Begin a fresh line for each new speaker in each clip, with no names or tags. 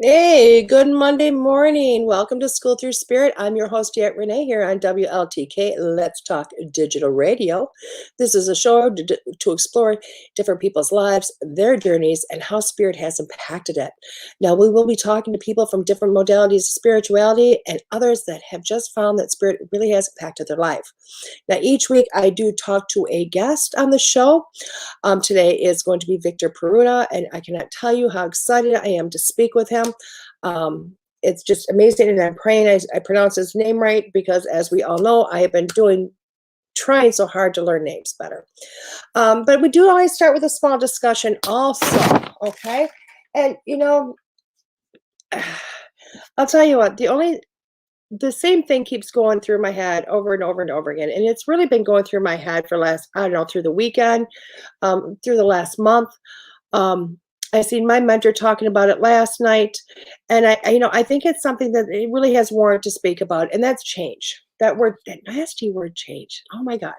Hey, good Monday morning. Welcome to Schooled Thru Spirit. I'm your host, DeEtte Renee, here on WLTK, Let's Talk Digital Radio. This is a show to explore different people's lives, their journeys, and how spirit has impacted it. Now, we will be talking to people from different modalities of spirituality and others that have just found that spirit really has impacted their life. Now, each week I do talk to a guest on the show. Today is going to be Victor Paruta, and I cannot tell you how excited I am to speak with him. It's just amazing, and I'm praying I pronounce his name right because, as we all know, I have been trying so hard to learn names better. But we do always start with a small discussion also, okay? And, I'll tell you what, the same thing keeps going through my head over and over and over again. And it's really been going through my head for through the weekend, through the last month. I seen my mentor talking about it last night. And I think it's something that it really has warrant to speak about. And that's change. That nasty word change. Oh my God.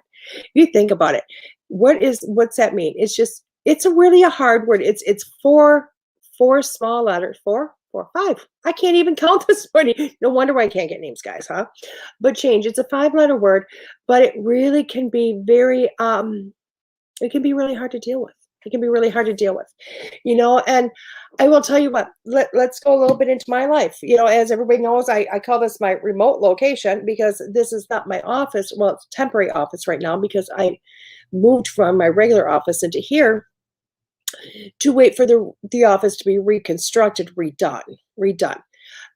You think about it. What's that mean? It's really a hard word. It's four small letters, four, five. I can't even count this morning. No wonder why I can't get names, guys, huh? But change, it's a 5-letter word, but it really can be it can be really hard to deal with. It can be really hard to deal with, and I will tell you what, let's go a little bit into my life. As everybody knows, I call this my remote location because this is not my office. Well, it's a temporary office right now because I moved from my regular office into here to wait for the office to be reconstructed, redone.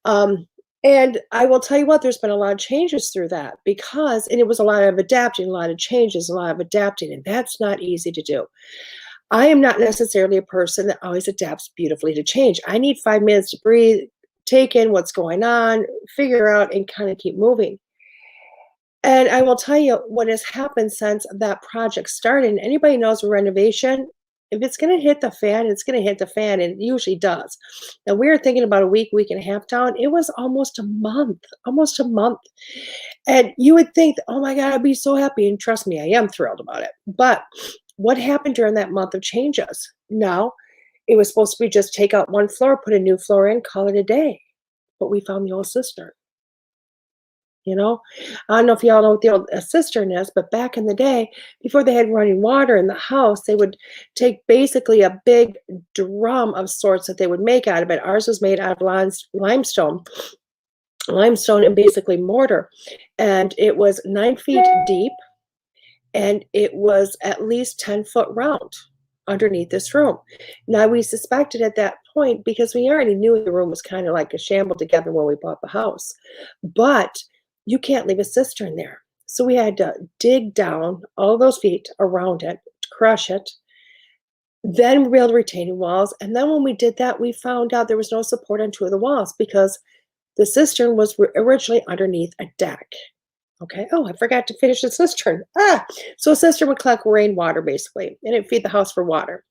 And I will tell you what, there's been a lot of changes through that and it was a lot of adapting, a lot of changes, a lot of adapting, and that's not easy to do. I am not necessarily a person that always adapts beautifully to change. I need 5 minutes to breathe, take in what's going on, figure out, and kind of keep moving. And I will tell you what has happened since that project started. And anybody knows a renovation, if it's going to hit the fan, it's going to hit the fan, and it usually does. Now, we were thinking about a week and a half down. It was almost a month. And you would think, oh my God, I'd be so happy. And trust me, I am thrilled about it. But what happened during that month of changes? Now, it was supposed to be just take out one floor, put a new floor in, call it a day. But we found the old cistern. I don't know if y'all know what the old cistern is, but back in the day, before they had running water in the house, they would take basically a big drum of sorts that they would make out of it. Ours was made out of limestone and basically mortar. And it was 9 feet deep, and it was at least 10 foot round underneath this room. Now, we suspected at that point, because we already knew the room was kind of like a shamble together when we bought the house, but you can't leave a cistern there. So we had to dig down all those feet around it, crush it, then build retaining walls. And then when we did that, we found out there was no support on 2 of the walls because the cistern was originally underneath a deck. Okay. Oh, I forgot to finish the cistern. So a cistern would collect rainwater basically, and it'd feed the house for water.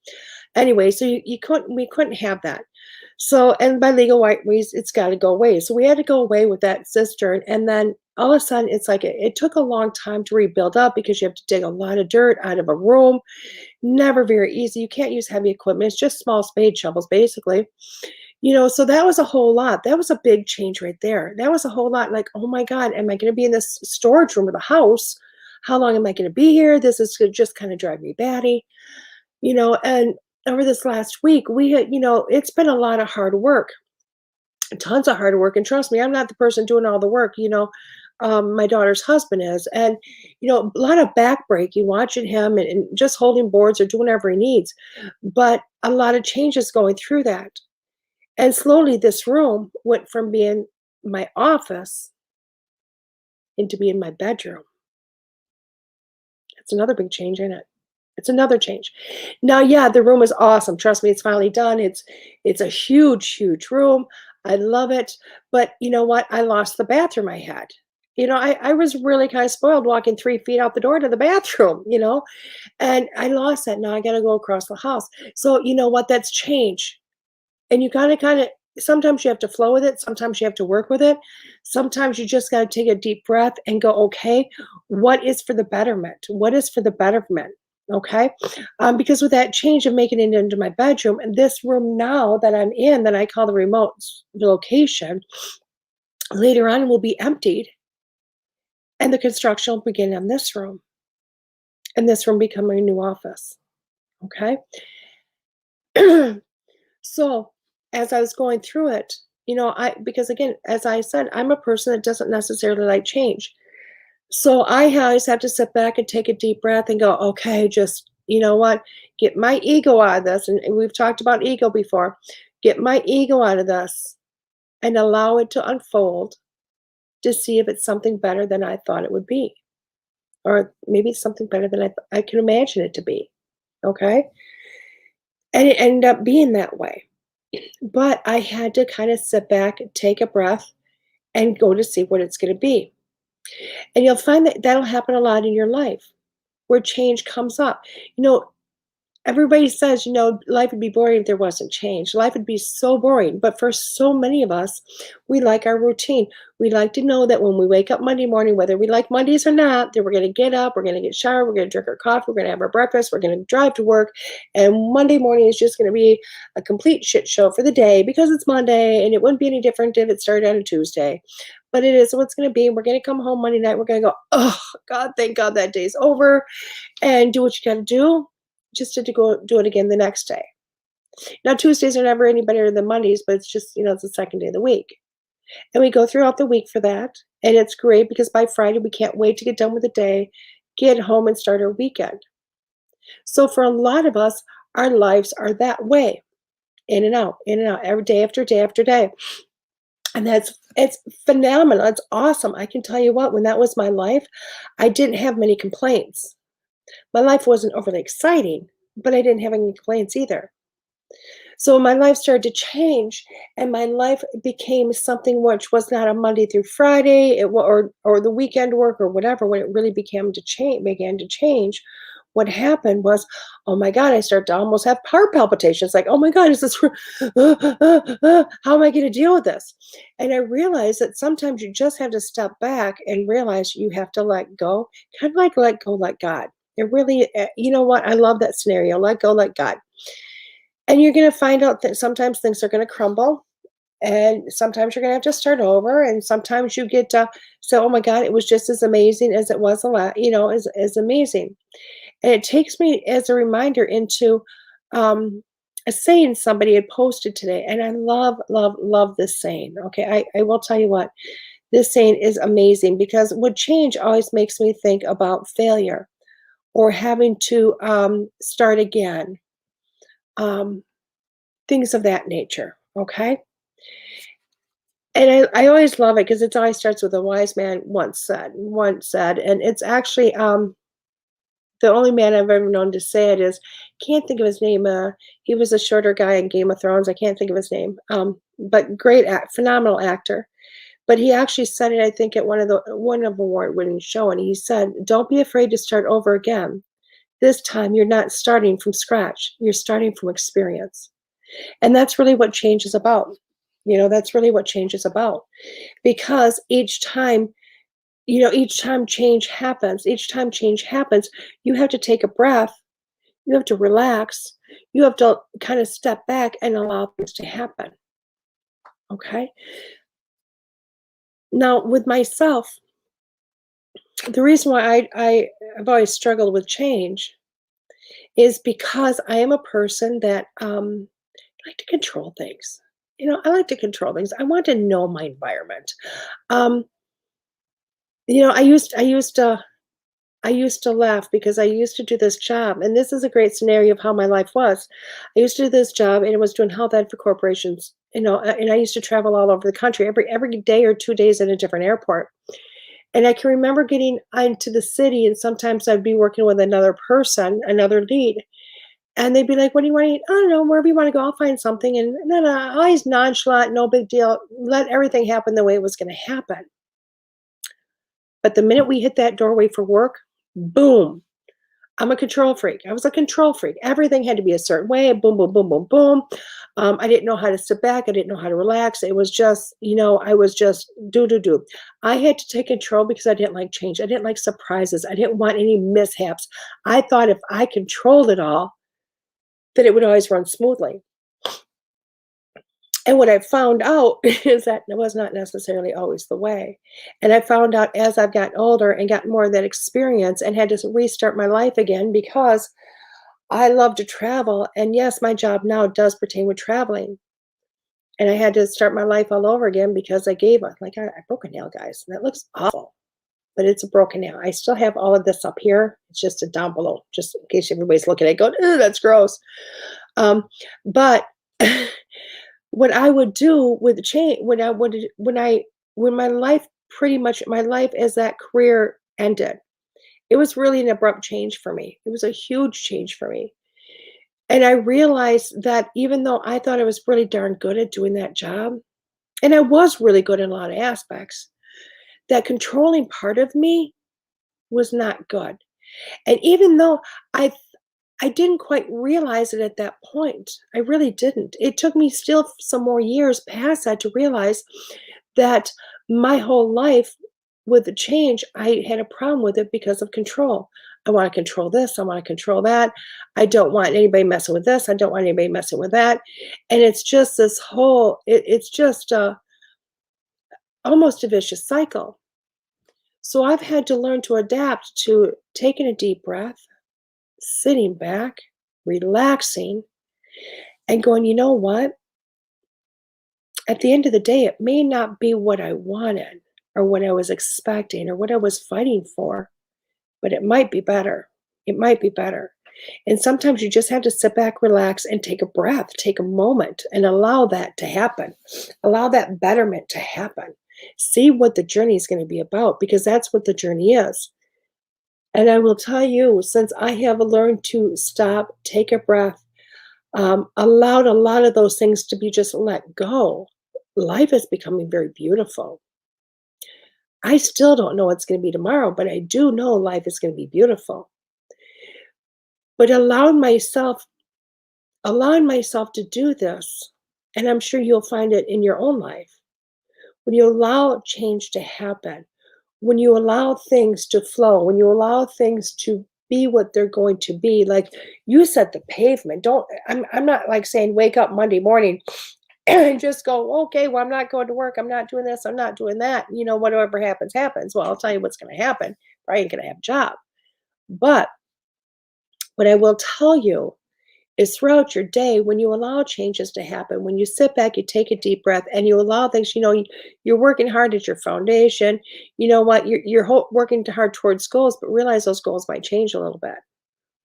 Anyway, so we couldn't have that. So, and by legal ways, it's got to go away. So we had to go away with that cistern. And then all of a sudden, it's like it took a long time to rebuild up because you have to dig a lot of dirt out of a room. Never very easy. You can't use heavy equipment. It's just small spade shovels, basically. So that was a whole lot. That was a big change right there. That was a whole lot. Like, oh my God, am I going to be in this storage room of the house? How long am I going to be here? This is going to just kind of drive me batty, and over this last week, we had, it's been a lot of hard work, tons of hard work. And trust me, I'm not the person doing all the work, my daughter's husband is. And, a lot of backbreaking, watching him and just holding boards or doing whatever he needs. But a lot of changes going through that. And slowly this room went from being my office into being my bedroom. It's another big change, isn't it? It's another change. Now, yeah, the room is awesome. Trust me, it's finally done. It's a huge, huge room. I love it. But you know what? I lost the bathroom I had. I was really kind of spoiled walking 3 feet out the door to the bathroom, and I lost that. Now I got to go across the house. So you know what? That's change. And you got to kind of, sometimes you have to flow with it. Sometimes you have to work with it. Sometimes you just got to take a deep breath and go, okay, what is for the betterment? What is for the betterment? Okay. Because with that change of making it into my bedroom, and this room now that I'm in, that I call the remote location, later on will be emptied and the construction will begin on this room, and this room become my new office. Okay. So as I was going through it, because again, as I said, I'm a person that doesn't necessarily like change. So I always have to sit back and take a deep breath and go, okay, just, you know what, get my ego out of this. And we've talked about ego before. Get my ego out of this and allow it to unfold to see if it's something better than I thought it would be. Or maybe it's something better than I can imagine it to be. Okay. And it ended up being that way. But I had to kind of sit back, take a breath, and go to see what it's going to be. And you'll find that that'll happen a lot in your life where change comes up. You know, Everybody says, life would be boring if there wasn't change. Life would be so boring. But for so many of us, we like our routine. We like to know that when we wake up Monday morning, whether we like Mondays or not, that we're going to get up, we're going to get showered, we're going to drink our coffee, we're going to have our breakfast, we're going to drive to work. And Monday morning is just going to be a complete shit show for the day because it's Monday, and it wouldn't be any different if it started on a Tuesday. But it is what's going to be. We're going to come home Monday night. We're going to go, oh, God, thank God that day's over, and do what you got to do just to go do it again the next day. Now, Tuesdays are never any better than Mondays, but it's just, it's the second day of the week. And we go throughout the week for that. And it's great because by Friday, we can't wait to get done with the day, get home, and start our weekend. So for a lot of us, our lives are that way, in and out, every day after day after day. And it's phenomenal. It's awesome. I can tell you what, when that was my life, I didn't have many complaints. My life wasn't overly exciting, but I didn't have any complaints either. So my life started to change, and my life became something which was not a Monday through Friday, or the weekend work or whatever. When it really began to change, what happened was, oh my God, I started to almost have heart palpitations. Like, oh my God, is this? How am I going to deal with this? And I realized that sometimes you just have to step back and realize you have to let go, kind of like let go, let God. It really, you know what? I love that scenario. Let go, let God. And you're going to find out that sometimes things are going to crumble, and sometimes you're going to have to start over. And sometimes you get to say, oh my God, it was just as amazing as it was as amazing. And it takes me as a reminder into a saying somebody had posted today. And I love, love, love this saying. Okay. I will tell you what, this saying is amazing because what change always makes me think about failure or having to start again, things of that nature. Okay. And I always love it because it always starts with a wise man once said, and it's actually the only man I've ever known to say it is, can't think of his name. He was a shorter guy in Game of Thrones. I can't think of his name. But phenomenal actor. But he actually said it, I think, at one of award-winning show, and he said, "Don't be afraid to start over again. This time, you're not starting from scratch. You're starting from experience." And that's really what change is about. That's really what change is about. Because each time change happens, you have to take a breath, you have to relax, you have to kind of step back and allow things to happen. Okay? Now, with myself, the reason why I've always struggled with change is because I am a person that like to control things. I like to control things. I want to know my environment. Um, I used to laugh because I used to do this job, and this is a great scenario of how my life was. I used to do this job, and it was doing health ed for corporations. And I used to travel all over the country, every day or 2 days in a different airport. And I can remember getting into the city, and sometimes I'd be working with another person, another lead, and they'd be like, "What do you want to eat?" "I don't know, wherever you want to go, I'll find something." And no, always nonchalant, no big deal. Let everything happen the way it was going to happen. But the minute we hit that doorway for work, boom, I'm a control freak. I was a control freak. Everything had to be a certain way. Boom, boom, boom, boom, boom. I didn't know how to sit back. I didn't know how to relax. It was just, I was just do, do, do. I had to take control because I didn't like change. I didn't like surprises. I didn't want any mishaps. I thought if I controlled it all, that it would always run smoothly. And what I found out is that it was not necessarily always the way. And I found out as I've gotten older and gotten more of that experience and had to restart my life again because I love to travel. And yes, my job now does pertain with traveling. And I had to start my life all over again because I gave up. Like I broke a nail, guys. And that looks awful, but it's a broken nail. I still have all of this up here. It's just down below, just in case everybody's looking at it going, "Ew, that's gross." But what I would do with the change, when my life, pretty much my life as that career ended, it was really an abrupt change for me. It was a huge change for me. And I realized that even though I thought I was really darn good at doing that job, and I was really good in a lot of aspects, that controlling part of me was not good. And even though I I didn't quite realize it at that point. I really didn't. It took me still some more years past that to realize that my whole life with the change, I had a problem with it because of control. I want to control this. I want to control that. I don't want anybody messing with this. I don't want anybody messing with that. And it's just this whole, it's just almost a vicious cycle. So I've had to learn to adapt to taking a deep breath, sitting back, relaxing, and going, you know what? At the end of the day, it may not be what I wanted or what I was expecting or what I was fighting for, but it might be better. It might be better. And sometimes you just have to sit back, relax, and take a breath, take a moment, and allow that to happen. Allow that betterment to happen. See what the journey is going to be about because that's what the journey is. And I will tell you, since I have learned to stop, take a breath, allowed a lot of those things to be just let go, life is becoming very beautiful. I still don't know what's going to be tomorrow, but I do know life is going to be beautiful. But allowing myself to do this, and I'm sure you'll find it in your own life, when you allow change to happen, when you allow things to flow, when you allow things to be what they're going to be, like you set the pavement. I'm not like saying wake up Monday morning and just go, okay, well, I'm not going to work. I'm not doing this. I'm not doing that. Whatever happens, happens. Well, I'll tell you what's going to happen. Probably ain't going to have a job. But what I will tell you is throughout your day, when you allow changes to happen, when you sit back, you take a deep breath, and you allow things, you're working hard at your foundation. You know what? You're working hard towards goals, but realize those goals might change a little bit.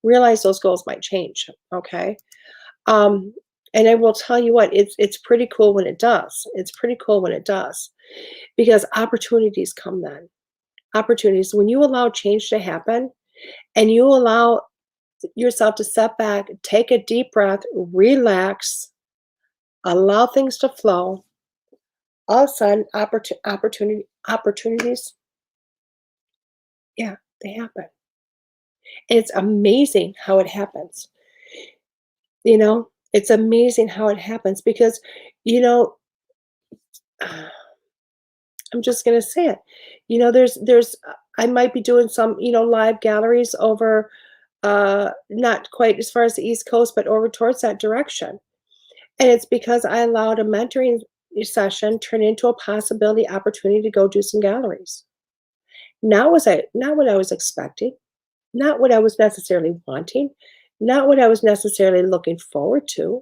Realize those goals might change. Okay. Um, and I will tell you what, it's pretty cool when it does. It's pretty cool when it does because opportunities come then. Opportunities. When you allow change to happen and you allow yourself to step back, take a deep breath, relax, allow things to flow, all of a sudden opportunities, yeah, they happen. And it's amazing how it happens. It's amazing how it happens because, you know, I'm just gonna say it. There's I might be doing some, live galleries over not quite as far as the East Coast, but over towards that direction. And it's because I allowed a mentoring session turn into a possibility opportunity to go do some galleries. Not what I was expecting, not what I was necessarily wanting, not what I was necessarily looking forward to,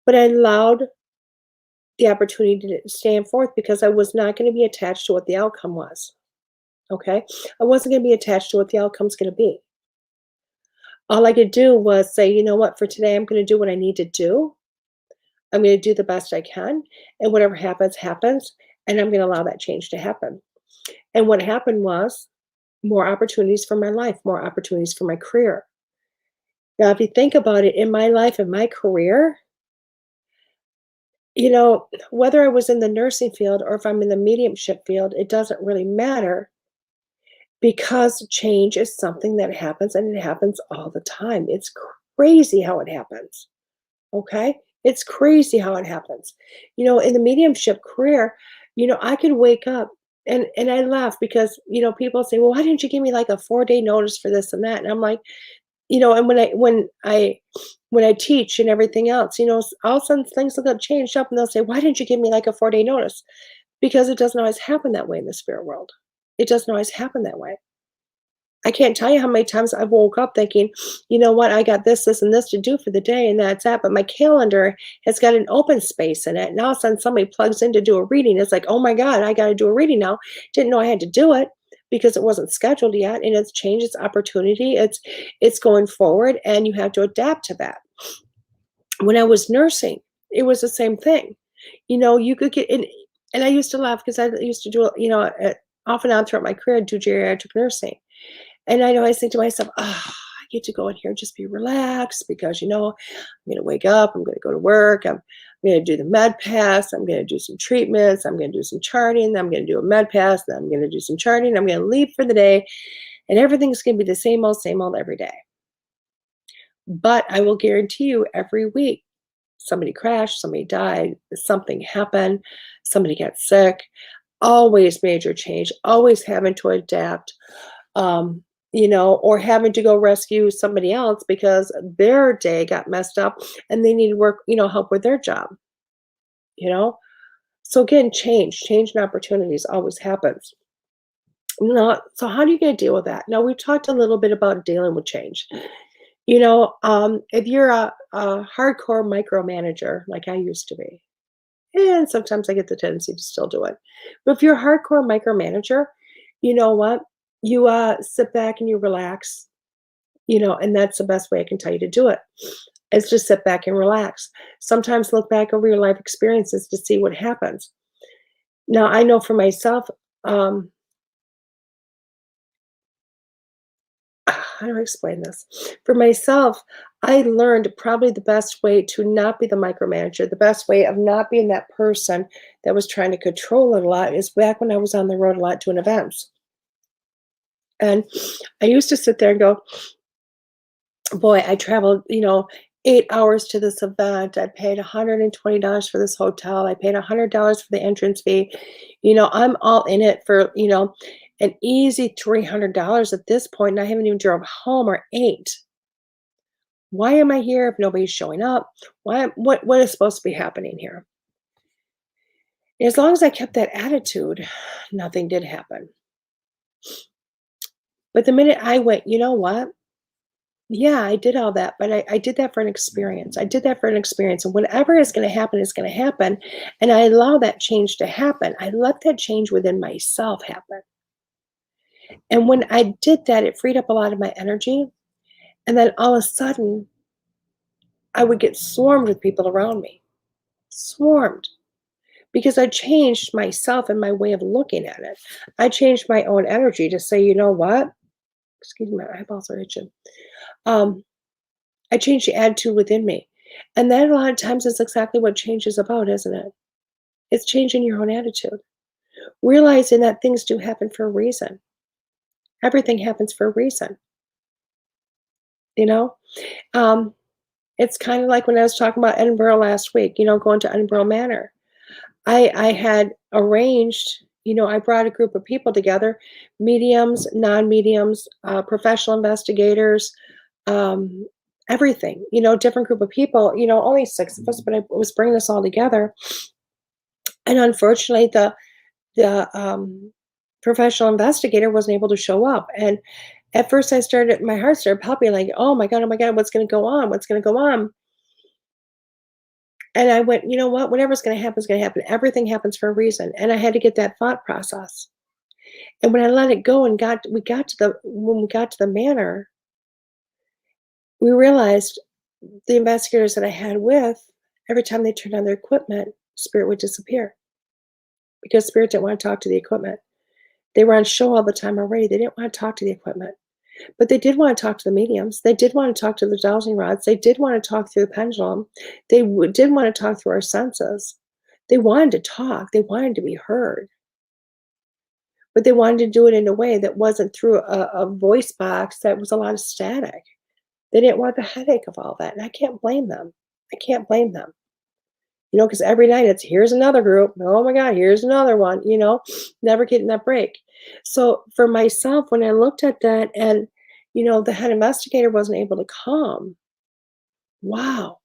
but I allowed the opportunity to stand forth because I was not going to be attached to what the outcome was. Okay? I wasn't going to be attached to what the outcome's going to be. All I could do was say, you know what, for today, I'm going to do what I need to do. I'm going to do the best I can. And whatever happens, happens. And I'm going to allow that change to happen. And what happened was more opportunities for my life, more opportunities for my career. Now, if you think about it, in my life, in my career, whether I was in the nursing field or if I'm in the mediumship field, it doesn't really matter because change is something that happens and it happens all the time. It's crazy how it happens. Okay? It's crazy how it happens. In the mediumship career, I could wake up and I laugh because, people say, "Well, why didn't you give me like a 4-day notice for this and that?" And I'm like, and when I teach and everything else, all of a sudden things will get changed up and they'll say, "Why didn't you give me like a 4-day notice?" Because it doesn't always happen that way in the spirit world. It doesn't always happen that way. I can't tell you how many times I've woke up thinking, "You know what? I got this, this, and this to do for the day, and that's that." But my calendar has got an open space in it. And all of a sudden somebody plugs in to do a reading. It's like, "Oh my God, I got to do a reading now." Didn't know I had to do it because it wasn't scheduled yet. And it's change, it's opportunity, it's going forward, and you have to adapt to that. When I was nursing, it was the same thing. You could get in, and I used to laugh because I used to do, off and on throughout my career, do geriatric nursing. And I always think to myself, "Oh, I get to go in here and just be relaxed because, I'm gonna wake up, I'm gonna go to work, I'm gonna do the med pass, I'm gonna do some treatments, I'm gonna do some charting, I'm gonna do a med pass, then I'm gonna do some charting, I'm gonna leave for the day, and everything's gonna be the same old every day." But I will guarantee you every week, somebody crashed, somebody died, something happened, somebody got sick, always major change, always having to adapt. Or having to go rescue somebody else because their day got messed up and they need work, help with their job, you know? So again, change and opportunities always happens. Now, so how do you get to deal with that? Now, we talked a little bit about dealing with change. If you're a hardcore micromanager, like I used to be, and sometimes I get the tendency to still do it. But if you're a hardcore micromanager, you know what? You sit back and you relax, and that's the best way I can tell you to do it. Is just sit back and relax. Sometimes look back over your life experiences to see what happens. Now, I know for myself, um, how do I explain this? For myself, I learned probably the best way to not be the micromanager, the best way of not being that person that was trying to control it a lot is back when I was on the road a lot doing events. And I used to sit there and go, "Boy, I traveled, 8 hours to this event. I paid $120 for this hotel. I paid $100 for the entrance fee. I'm all in it for, an easy $300 at this point, and I haven't even drove home or ate. Why am I here if nobody's showing up? What is supposed to be happening here?" As long as I kept that attitude, nothing did happen. But the minute I went, "You know what? Yeah, I did all that, but I did that for an experience. I did that for an experience. And whatever is going to happen is going to happen." And I allow that change to happen. I let that change within myself happen. And when I did that, it freed up a lot of my energy. And then all of a sudden, I would get swarmed with people around me. Swarmed. Because I changed myself and my way of looking at it. I changed my own energy to say, "You know what?" Excuse me, my eyeballs are itching. Um, I changed the attitude within me. And that a lot of times is exactly what change is about, isn't it? It's changing your own attitude. Realizing that things do happen for a reason. Everything happens for a reason, you know? Um, it's kind of like when I was talking about Edinburgh last week, going to Edinburgh Manor. I had arranged, I brought a group of people together, mediums, non-mediums, professional investigators, um, everything, different group of people, only 6 of us, but I was bringing us all together. And unfortunately, the professional investigator wasn't able to show up. And at first my heart started popping like, oh my God, what's going to go on? What's going to go on? And I went, "You know what? Whatever's going to happen is going to happen. Everything happens for a reason." And I had to get that thought process. And when I let it go and when we got to the manor, we realized the investigators that I had with, every time they turned on their equipment, spirit would disappear because spirit didn't want to talk to the equipment. They were on show all the time already. They didn't want to talk to the equipment. But they did want to talk to the mediums. They did want to talk to the dowsing rods. They did want to talk through the pendulum. They did want to talk through our senses. They wanted to talk. They wanted to be heard. but they wanted to do it in a way that wasn't through a voice box that was a lot of static. They didn't want the headache of all that, and I can't blame them. I can't blame them. Because every night it's, "Here's another group. Oh my god, here's another one," never getting that break. So, for myself, when I looked at that and, the head investigator wasn't able to come, wow,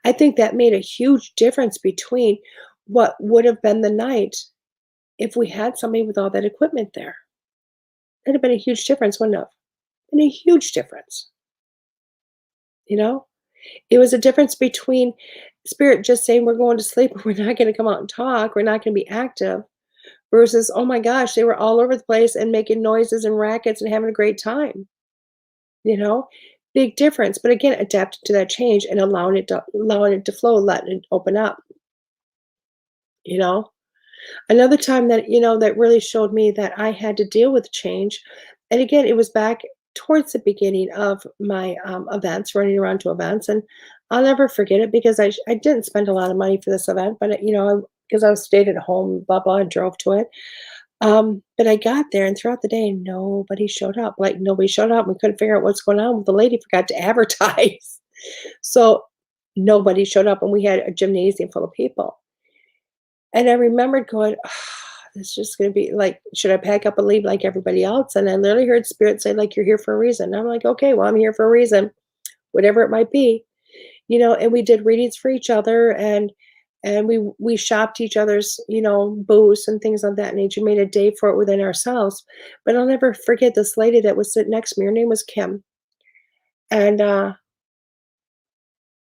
I think that made a huge difference between what would have been the night if we had somebody with all that equipment there. It'd have been a huge difference, wouldn't it have? Been a huge difference, you know? It was a difference between spirit just saying, "We're going to sleep, we're not gonna come out and talk, we're not gonna be active," versus, oh my gosh, they were all over the place and making noises and rackets and having a great time, you know? Big difference, but again, adapting to that change and allowing it to flow, letting it open up, you know? Another time that, that really showed me that I had to deal with change, and again, it was back towards the beginning of my, events, running around to events, and I'll never forget it because I didn't spend a lot of money for this event, but, because I was stayed at home, blah, blah, and drove to it. But I got there, and throughout the day, nobody showed up. Like, nobody showed up. We couldn't figure out what's going on. The lady forgot to advertise. So nobody showed up, and we had a gymnasium full of people. And I remembered going, this is just gonna be like, should I pack up and leave like everybody else? And I literally heard spirit say, like, "You're here for a reason." And I'm like, "Okay, well, I'm here for a reason, whatever it might be." And we did readings for each other, and we shopped each other's, booths and things of that nature, made a day for it within ourselves. But I'll never forget this lady that was sitting next to me. Her name was Kim. And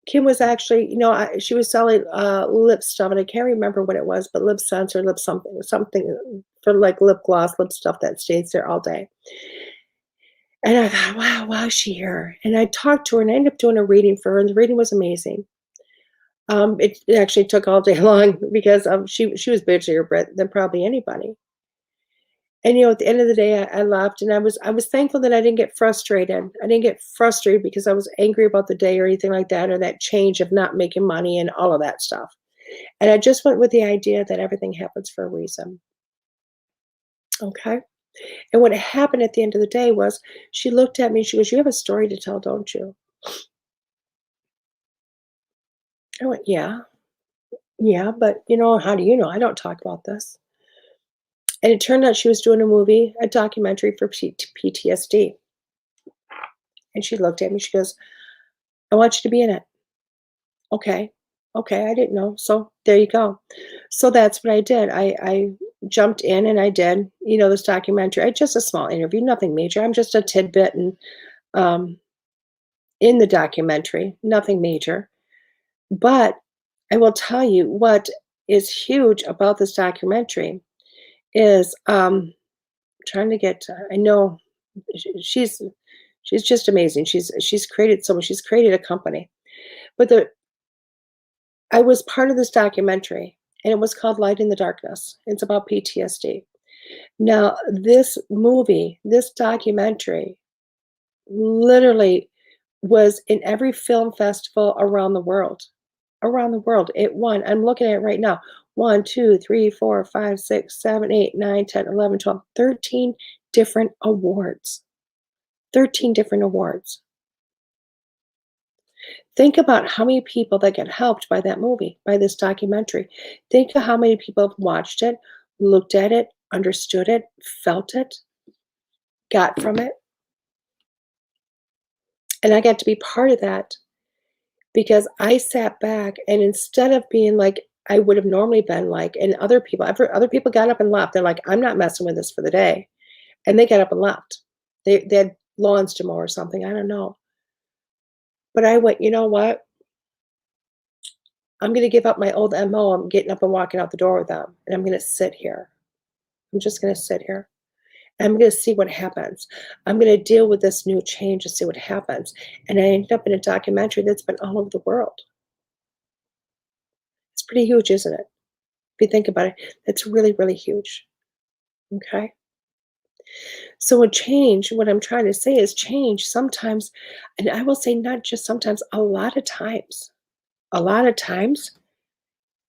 Kim was actually, she was selling lip stuff, and I can't remember what it was, but lip scents or lip something for like lip gloss, lip stuff that stays there all day. And I thought, wow, why is she here? And I talked to her, and I ended up doing a reading for her, and the reading was amazing. It actually took all day long because she was busier than probably anybody. And at the end of the day, I left, and I was thankful that I didn't get frustrated. I didn't get frustrated because I was angry about the day or anything like that, or that change of not making money and all of that stuff. And I just went with the idea that everything happens for a reason. Okay. And what happened at the end of the day was she looked at me, she goes, "You have a story to tell, don't you?" I went, "Yeah, yeah, but how do you know? I don't talk about this." And it turned out she was doing a documentary for PTSD. And she looked at me, she goes, "I want you to be in it." Okay. Okay, I didn't know. So there you go. So that's what I did. I jumped in and I did, this documentary. Just a small interview, nothing major. I'm just a tidbit and um in the documentary, nothing major. But I will tell you what is huge about this documentary is trying to get I know she's just amazing. She's created so much. She's created a company. But the I was part of this documentary, and it was called Light in the Darkness. It's about PTSD. Now, this documentary literally was in every film festival around the world. Around the world. It won. I'm looking at it right now. 1, 2, 3, 4, 5, 6, 7, 8, 9, 10, 11, 12, 13 different awards. 13 different awards. Think about how many people that get helped by that movie, by this documentary. Think of how many people have watched it, looked at it, understood it, felt it, got from it. And I got to be part of that because I sat back and instead of being like I would have normally been like, and other people got up and left. They're like, "I'm not messing with this for the day." And they got up and left. They had lawns to mow or something. I don't know. But I went, you know what? I'm gonna give up my old MO. I'm getting up and walking out the door with them, and I'm gonna sit here. I'm just gonna sit here. I'm gonna see what happens. I'm gonna deal with this new change and see what happens. And I ended up in a documentary that's been all over the world. It's pretty huge, isn't it? If you think about it, it's really, really huge. Okay. So with change, what I'm trying to say is change sometimes, and I will say not just sometimes, a lot of times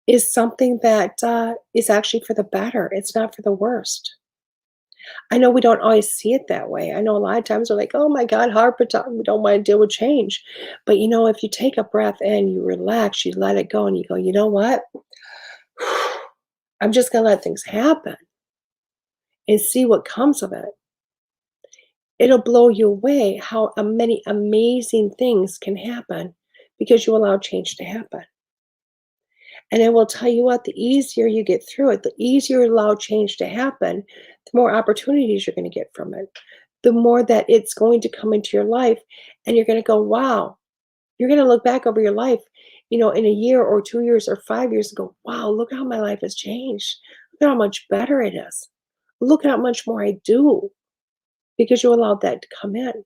is something that is actually for the better. It's not for the worst. I know we don't always see it that way. I know a lot of times we're like, oh my God, heart attack, we don't want to deal with change. But if you take a breath in, you relax, you let it go, and you go, you know what? I'm just going to let things happen and see what comes of it. It'll blow you away how many amazing things can happen because you allow change to happen. And I will tell you what, the easier you get through it, the easier you allow change to happen, the more opportunities you're going to get from it. The more that it's going to come into your life, and you're going to go, wow. You're going to look back over your life, in a year or 2 years or 5 years and go, wow, look how my life has changed. Look at how much better it is. Look at how much more I do because you allowed that to come in.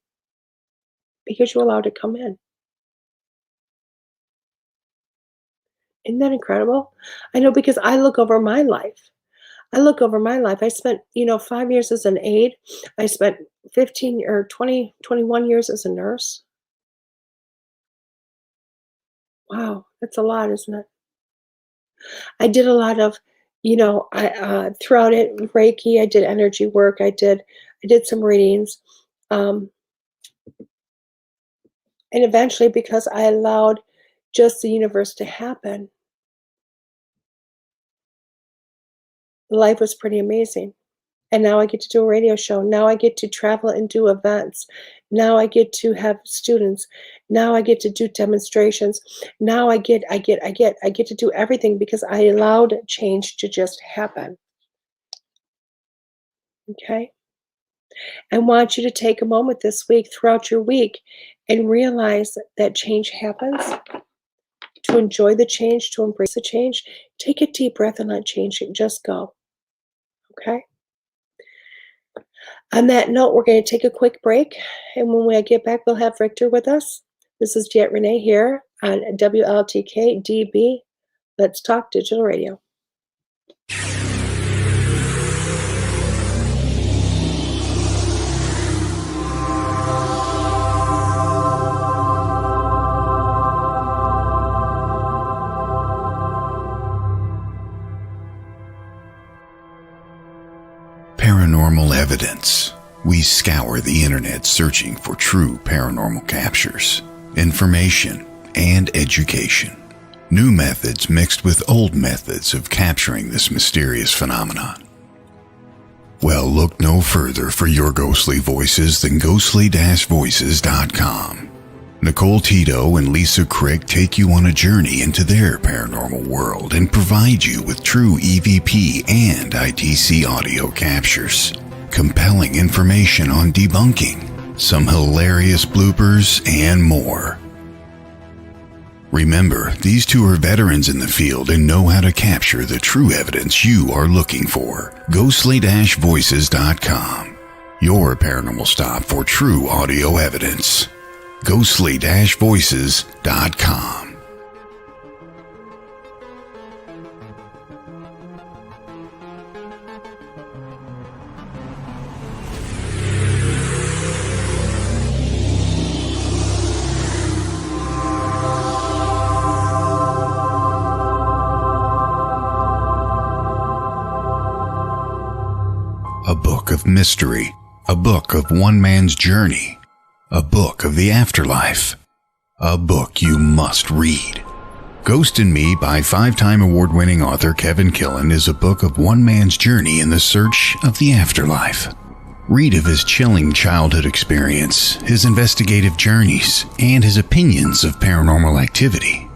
Because you allowed it to come in. Isn't that incredible? I know, because I look over my life. I spent, 5 years as an aide. I spent 15 or 20, 21 years as a nurse. Wow, that's a lot, isn't it? I did a lot of, throughout it, Reiki. I did energy work. I did some readings, um, and eventually, because I allowed just the universe to happen, life was pretty amazing. And now I get to do a radio show. Now I get to travel and do events. Now I get to have students. Now I get to do demonstrations. Now I get to do everything because I allowed change to just happen. Okay? I want you to take a moment this week, throughout your week, and realize that change happens, to enjoy the change, to embrace the change. Take a deep breath and let change just go. Okay? On that note, we're going to take a quick break, and when we get back, we'll have Victor with us. This is DeEtte Renee here on WLTK-DB. Let's Talk Digital Radio.
Paranormal evidence. We scour the internet searching for true paranormal captures, information, and education. New methods mixed with old methods of capturing this mysterious phenomenon. Well, look no further for your ghostly voices than ghostly-voices.com. Nicole Tito and Lisa Crick take you on a journey into their paranormal world and provide you with true EVP and ITC audio captures, compelling information on debunking, some hilarious bloopers, and more. Remember, these two are veterans in the field and know how to capture the true evidence you are looking for. Ghostly-voices.com, your paranormal stop for true audio evidence. Ghostly-voices.com. A book of mystery, a book of one man's journey, a book of the afterlife, a book you must read. Ghost and Me by 5-time award-winning author Kevin Killen is a book of one man's journey in the search of the afterlife. Read of his chilling childhood experience, his investigative journeys, and his opinions of paranormal activity.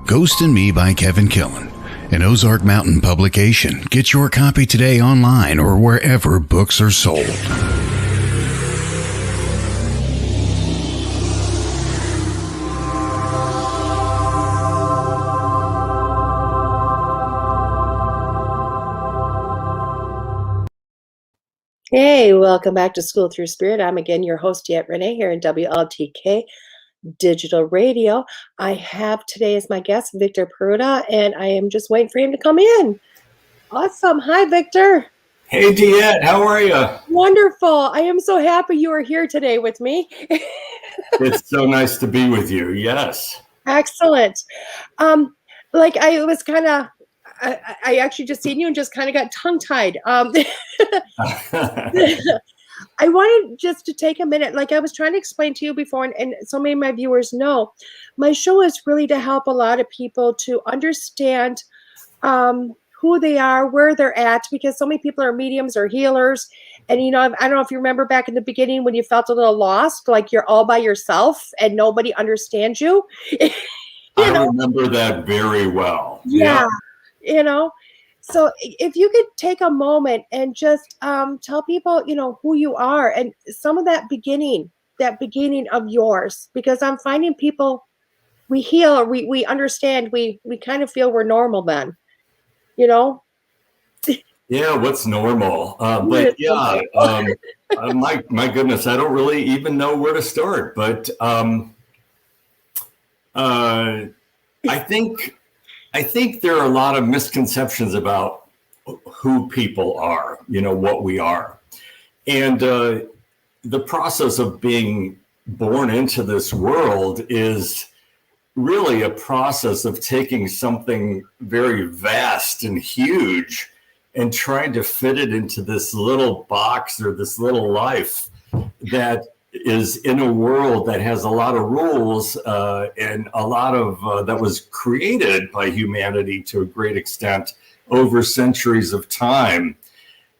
Ghost and Me by Kevin Killen, an Ozark Mountain publication. Get your copy today online or wherever books are sold.
Hey, welcome back to Schooled Thru Spirit. I'm again your host, DeEtte Renee, here in WLTK Digital Radio. I have today as my guest, Victor Paruta, and I am just waiting for him to come in. Awesome. Hi, Victor.
Hey, DeEtte. How are you?
Wonderful. I am so happy you are here today with me.
It's so nice to be with you. Yes.
Excellent. I was kind of I actually just seen you and just kind of got tongue-tied. I wanted just to take a minute, like I was trying to explain to you before, and so many of my viewers know, my show is really to help a lot of people to understand who they are, where they're at, because so many people are mediums or healers. And, you know, I don't know if you remember back in the beginning when you felt a little lost, like you're all by yourself and nobody understands you.
I remember that very well.
Yeah. You know, so if you could take a moment and just tell people, you know, who you are and some of that beginning of yours, because I'm finding people, we heal, or we understand, we kind of feel we're normal then, you know?
Yeah, what's normal? But yeah, my goodness, I don't really even know where to start. But I think there are a lot of misconceptions about who people are, you know, what we are. And the process of being born into this world is really a process of taking something very vast and huge and trying to fit it into this little box or this little life that is in a world that has a lot of rules and a lot of that was created by humanity to a great extent over centuries of time,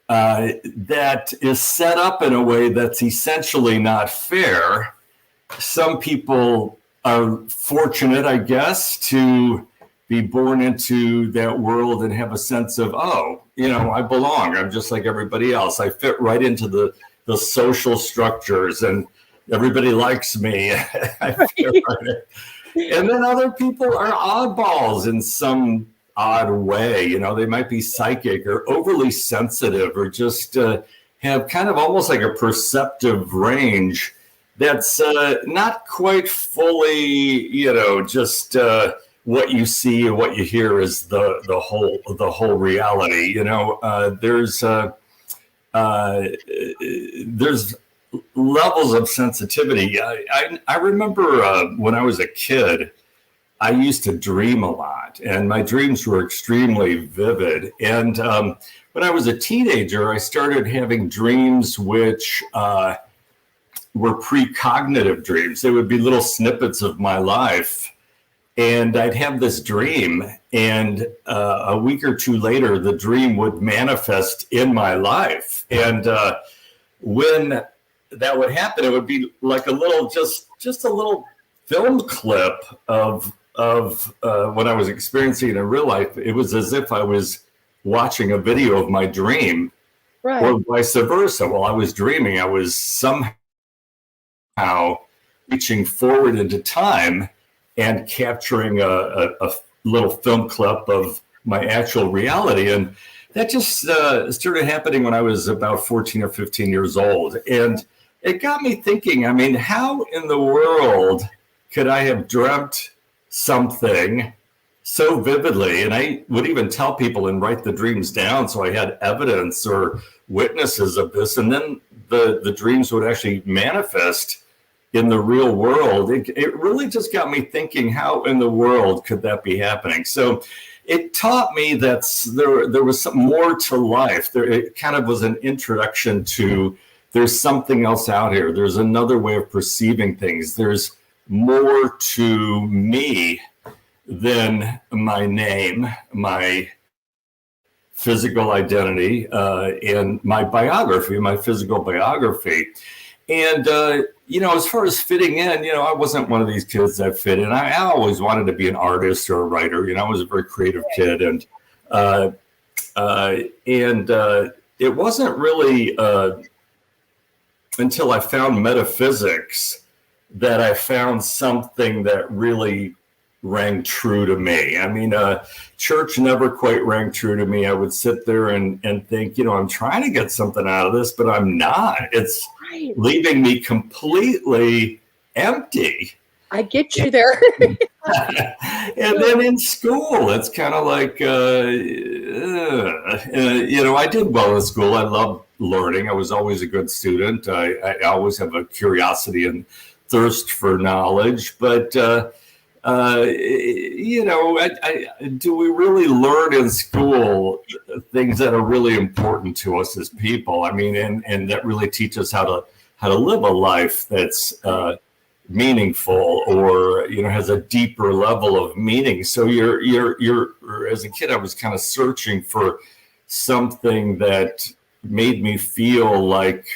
that is set up in a way that's essentially not fair. Some people are fortunate, I guess, to be born into that world and have a sense of, oh, you know, I belong. I'm just like everybody else. I fit right into the social structures and everybody likes me. I fit right in. And then other people are oddballs in some odd way. You know, they might be psychic or overly sensitive or just have kind of almost like a perceptive range that's not quite fully, you know, just what you see and what you hear is the whole reality. You know, there's levels of sensitivity. I remember when I was a kid, I used to dream a lot, and my dreams were extremely vivid. And when I was a teenager, I started having dreams which were precognitive dreams. They would be little snippets of my life. And I'd have this dream, and a week or two later, the dream would manifest in my life. And when that would happen, it would be like a little, just a little film clip of what I was experiencing in real life. It was as if I was watching a video of my dream, right, or vice versa. While I was dreaming, I was somehow reaching forward into time and capturing a little film clip of my actual reality. And that just started happening when I was about 14 or 15 years old. And it got me thinking, I mean, how in the world could I have dreamt something so vividly? And I would even tell people and write the dreams down so I had evidence or witnesses of this. And then the dreams would actually manifest in the real world. It really just got me thinking, how in the world could that be happening? So it taught me that there was some more to life. It kind of was an introduction to there's something else out here. There's another way of perceiving things. There's more to me than my name, my physical identity, and my biography, my physical biography. And, you know, as far as fitting in, you know, I wasn't one of these kids that fit in. I always wanted to be an artist or a writer. You know, I was a very creative kid. And it wasn't really until I found metaphysics that I found something that really rang true to me. I mean, church never quite rang true to me. I would sit there and think, you know, I'm trying to get something out of this, but I'm not. It's leaving me completely empty.
I get you there.
And then in school, it's kind of like, you know, I did well in school. I loved learning. I was always a good student. I always have a curiosity and thirst for knowledge, but do we really learn in school things that are really important to us as people? I mean, and that really teach us how to live a life that's meaningful, or has a deeper level of meaning. So you're as a kid, I was kind of searching for something that made me feel like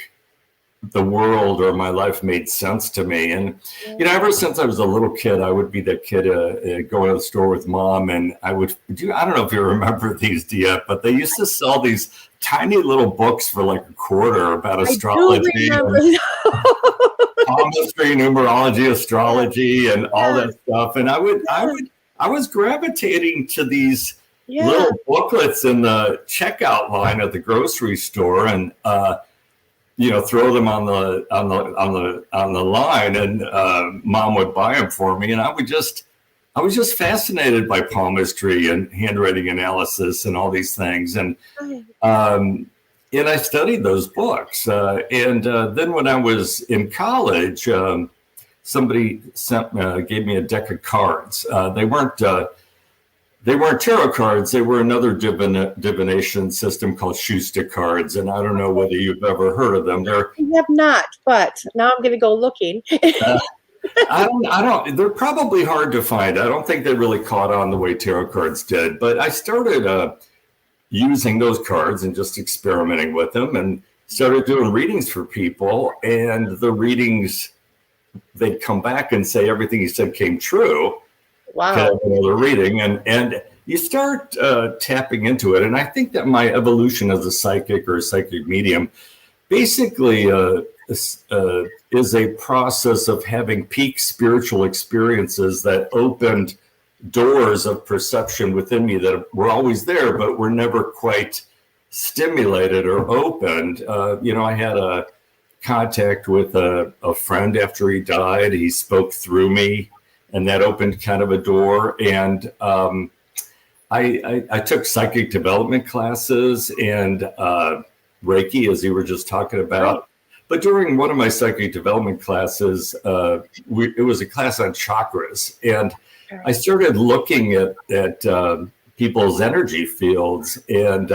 the world or my life made sense to me. And ever since I was a little kid, I would be that kid going to the store with mom, and I don't know if you remember these, DeEtte, but they used to sell these tiny little books for like $0.25 about astrology, palmistry, numerology, astrology, and all that stuff. And I was gravitating to these little booklets in the checkout line at the grocery store, and throw them on the line, and mom would buy them for me, and I was just fascinated by palmistry and handwriting analysis and all these things, and I studied those books, and then when I was in college, somebody gave me a deck of cards. They weren't tarot cards. They were another divination system called Schuster cards. And I don't know whether you've ever heard of them.
I have not, but now I'm going to go looking.
I don't, they're probably hard to find. I don't think they really caught on the way tarot cards did. But I started using those cards and just experimenting with them, and started doing readings for people. And the readings, they'd come back and say everything you said came true.
Wow.
Another reading, and you start tapping into it. And I think that my evolution as a psychic or a psychic medium basically is a process of having peak spiritual experiences that opened doors of perception within me that were always there, but were never quite stimulated or opened. I had a contact with a friend after he died. He spoke through me, and that opened kind of a door. And I took psychic development classes and Reiki, as you were just talking about. But during one of my psychic development classes, it was a class on chakras. And I started looking at people's energy fields, and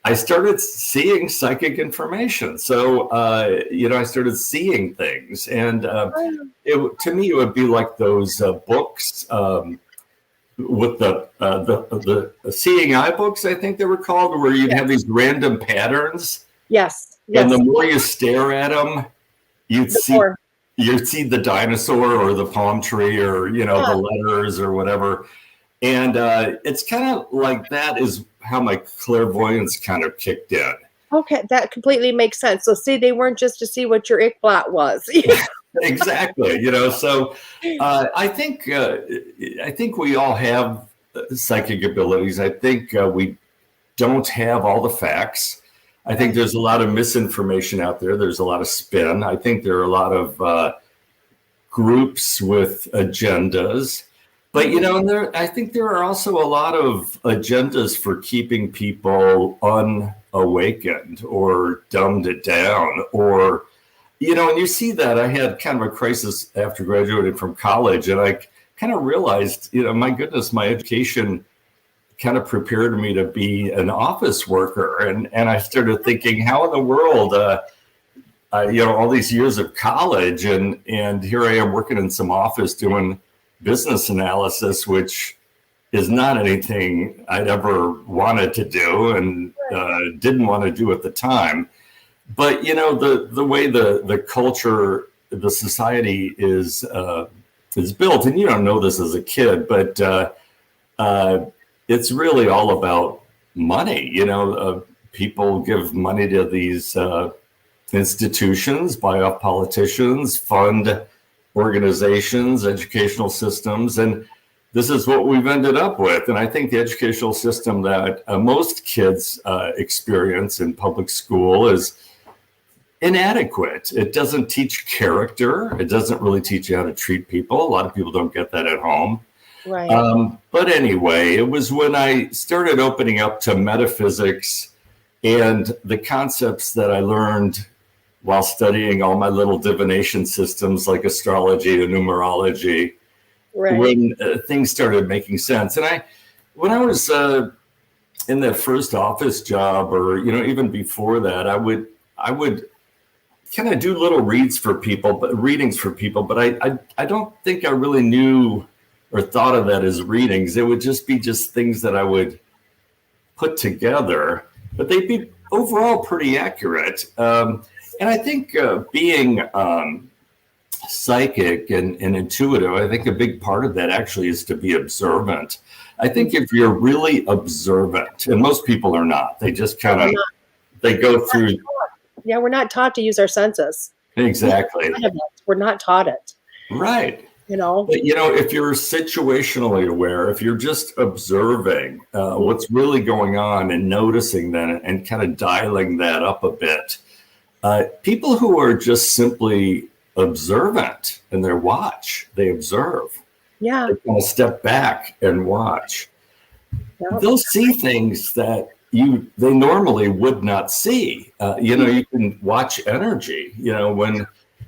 I started seeing psychic information. So, I started seeing things, and to me, it would be like those books with the seeing eye books, I think they were called, where you'd have these random patterns.
Yes.
And the more you stare at them, you'd see the dinosaur or the palm tree, or the letters or whatever. And it's kind of like that is how my clairvoyance kind of kicked in.
Okay, that completely makes sense. So see, they weren't just to see what your ick blot was.
Exactly. So I think we all have psychic abilities. I think we don't have all the facts. I think there's a lot of misinformation out there. There's a lot of spin. I think there are a lot of groups with agendas. But, I think there are also a lot of agendas for keeping people unawakened or dumbed down, or, and you see that. I had kind of a crisis after graduating from college, and I kind of realized, my goodness, my education kind of prepared me to be an office worker. And I started thinking, how in the world, all these years of college, and here I am working in some office doing business analysis, which is not anything I'd ever wanted to do and didn't want to do at the time. But, the way the culture, the society is built, and you don't know this as a kid, but it's really all about money. People give money to these institutions, buy off politicians, fund organizations, educational systems, and this is what we've ended up with. And I think the educational system that most kids experience in public school is inadequate. It doesn't teach character. It doesn't really teach you how to treat people. A lot of people don't get that at home.
Right.
But anyway, it was when I started opening up to metaphysics and the concepts that I learned while studying all my little divination systems like astrology and numerology,
Right.
when things started making sense. And when I was in that first office job, or even before that, I would kind of do little readings for people, but I don't think I really knew or thought of that as readings. It would just be things that I would put together, but they'd be overall pretty accurate. And I think being psychic and intuitive, I think a big part of that actually is to be observant. I think if you're really observant, and most people are not, they just kind of, they go through.
Yeah, we're not taught to use our senses.
Exactly.
We're not taught it.
Right.
But,
if you're situationally aware, if you're just observing what's really going on and noticing that and kind of dialing that up a bit, people who are just simply observant in their watch, they observe.
Yeah.
They kind of step back and watch.
Yeah.
They'll see things that they normally would not see. You can watch energy,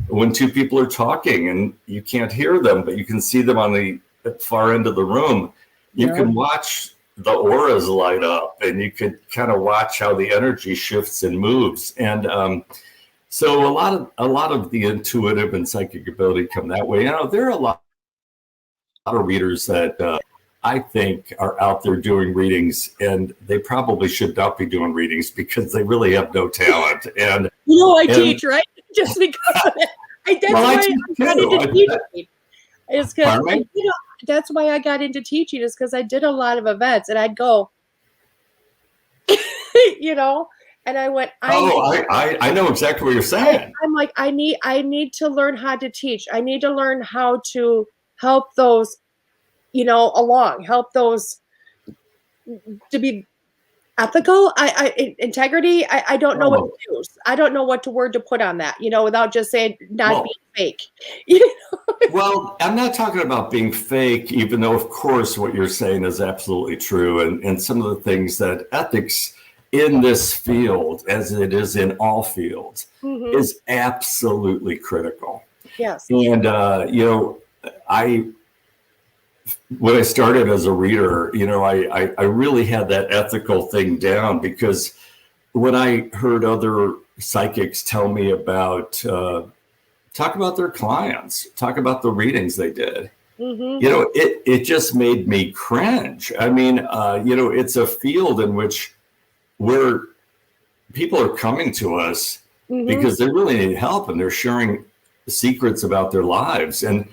when two people are talking and you can't hear them, but you can see them on the far end of the room. You can watch the auras light up, and you could kind of watch how the energy shifts and moves. And so a lot of the intuitive and psychic ability come that way. There are a lot of readers that I think are out there doing readings, and they probably should not be doing readings because they really have no talent. And
I teach, right? Just because of it. That's why I got into teaching. It's because that's why I got into teaching, is because I did a lot of events, and I'd go, and I went.
I know exactly what you're saying.
I'm like, I need to learn how to teach. I need to learn how to help those, help those to be ethical. Integrity. I don't know what to use. I don't know what word to put on that, without just saying not being fake.
Well, I'm not talking about being fake, even though, of course, what you're saying is absolutely true. And some of the things that ethics in this field, as it is in all fields, is absolutely critical.
Yes.
And, when I started as a reader, I really had that ethical thing down, because when I heard other psychics tell me about, talk about their clients, talk about the readings they did, it just made me cringe. I mean, it's a field in which people are coming to us because they really need help, and they're sharing secrets about their lives. And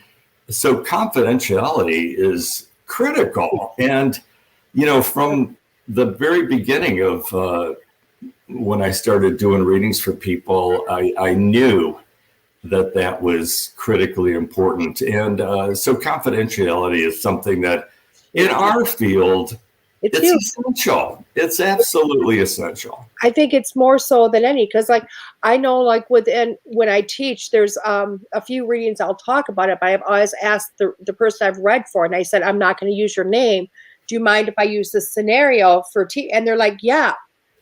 so confidentiality is critical. And, from the very beginning of when I started doing readings for people, I knew that was critically important. And so confidentiality is something that in our field, it's essential. It's absolutely essential.
I think it's more so than any, because I know when I teach, there's a few readings I'll talk about it, but I've always asked the person I've read for, and I said, I'm not going to use your name. Do you mind if I use this scenario for and they're like, yeah.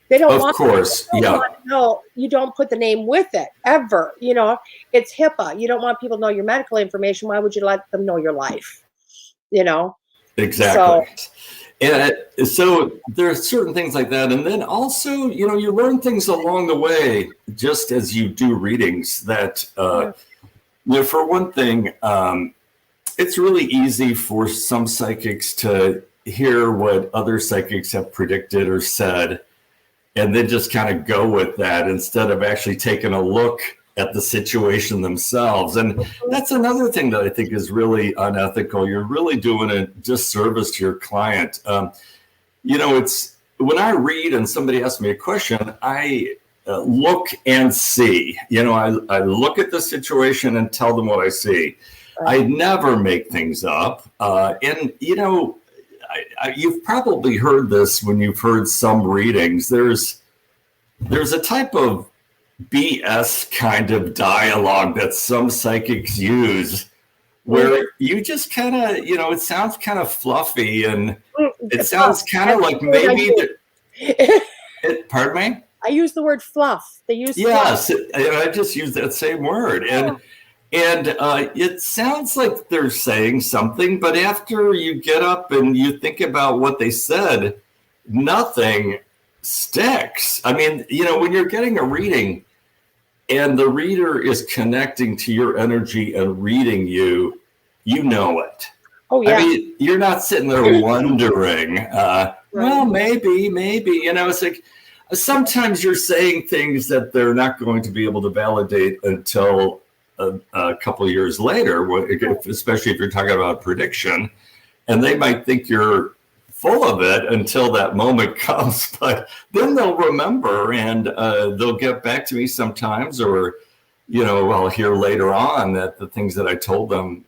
They don't want, of course, no, you don't put the name with it ever. It's HIPAA. You don't want people to know your medical information. Why would you let them know your life?
Exactly. And so there are certain things like that. And then also, you learn things along the way, just as you do readings that, for one thing, it's really easy for some psychics to hear what other psychics have predicted or said, and then just kind of go with that instead of actually taking a look at the situation themselves. And that's another thing that I think is really unethical. You're really doing a disservice to your client. It's when I read and somebody asks me a question, I look and see. I look at the situation and tell them what I see. Right. I never make things up. And you've probably heard this when you've heard some readings. There's a type of BS kind of dialogue that some psychics use, where you just kind of, it sounds kind of fluffy, and it sounds kind of like maybe pardon me?
I use the word fluff. They use
yes, fluff. I just use that same word. And And it sounds like they're saying something, but after you get up and you think about what they said, nothing sticks. I mean, when you're getting a reading and the reader is connecting to your energy and reading you, you know it.
Oh, yeah.
I mean, you're not sitting there wondering, well, maybe, it's like sometimes you're saying things that they're not going to be able to validate until a couple of years later, especially if you're talking about prediction, and they might think you're full of it until that moment comes, but then they'll remember and they'll get back to me sometimes, or, I'll hear later on that the things that I told them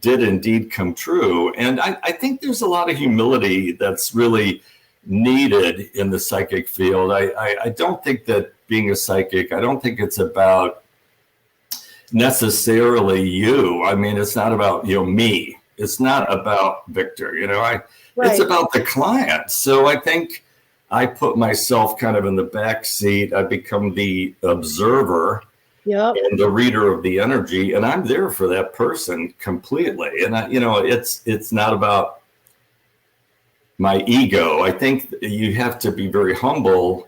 did indeed come true. And I think there's a lot of humility that's really needed in the psychic field. I don't think that being a psychic, I don't think it's about necessarily you. I mean, it's not about, me. It's not about Victor, It's about the client. So I think I put myself kind of in the back seat. I become the observer and the reader of the energy, and I'm there for that person completely. And it's not about my ego. I think you have to be very humble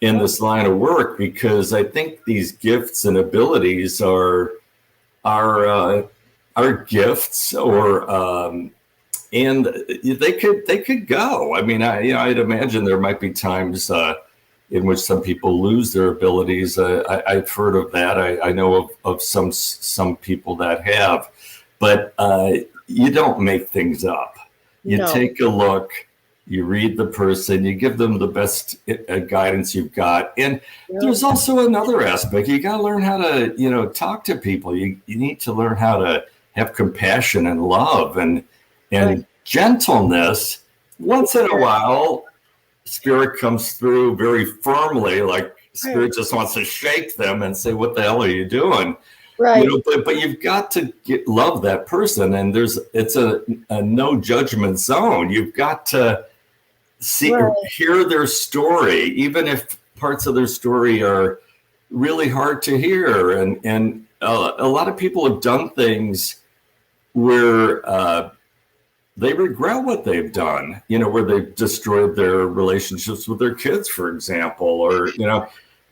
in this line of work, because I think these gifts and abilities are gifts, or and they could go. I mean, I'd imagine there might be times in which some people lose their abilities. I've heard of that. I know of some people that have, but you don't make things up. You take a look. You read the person, you give them the best guidance you've got. And there's also another aspect. You got to learn how to, talk to people. You need to learn how to have compassion and love and gentleness. Once in a while, Spirit comes through very firmly, like Spirit just wants to shake them and say, what the hell are you doing? Right. But you've got to love that person. And it's a no judgment zone. You've got to hear their story, even if parts of their story are really hard to hear. And a lot of people have done things where they regret what they've done, where they've destroyed their relationships with their kids, for example, or,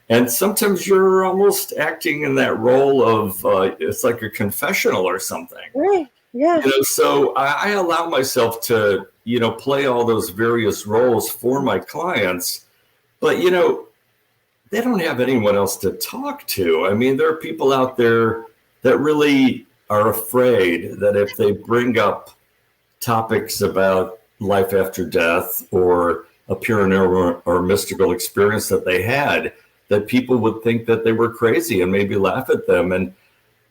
and sometimes you're almost acting in that role of, it's like a confessional or something.
Right. Yeah.
So I allow myself to, play all those various roles for my clients, but, they don't have anyone else to talk to. I mean, there are people out there that really are afraid that if they bring up topics about life after death or a paranormal or mystical experience that they had, that people would think that they were crazy and maybe laugh at them. And,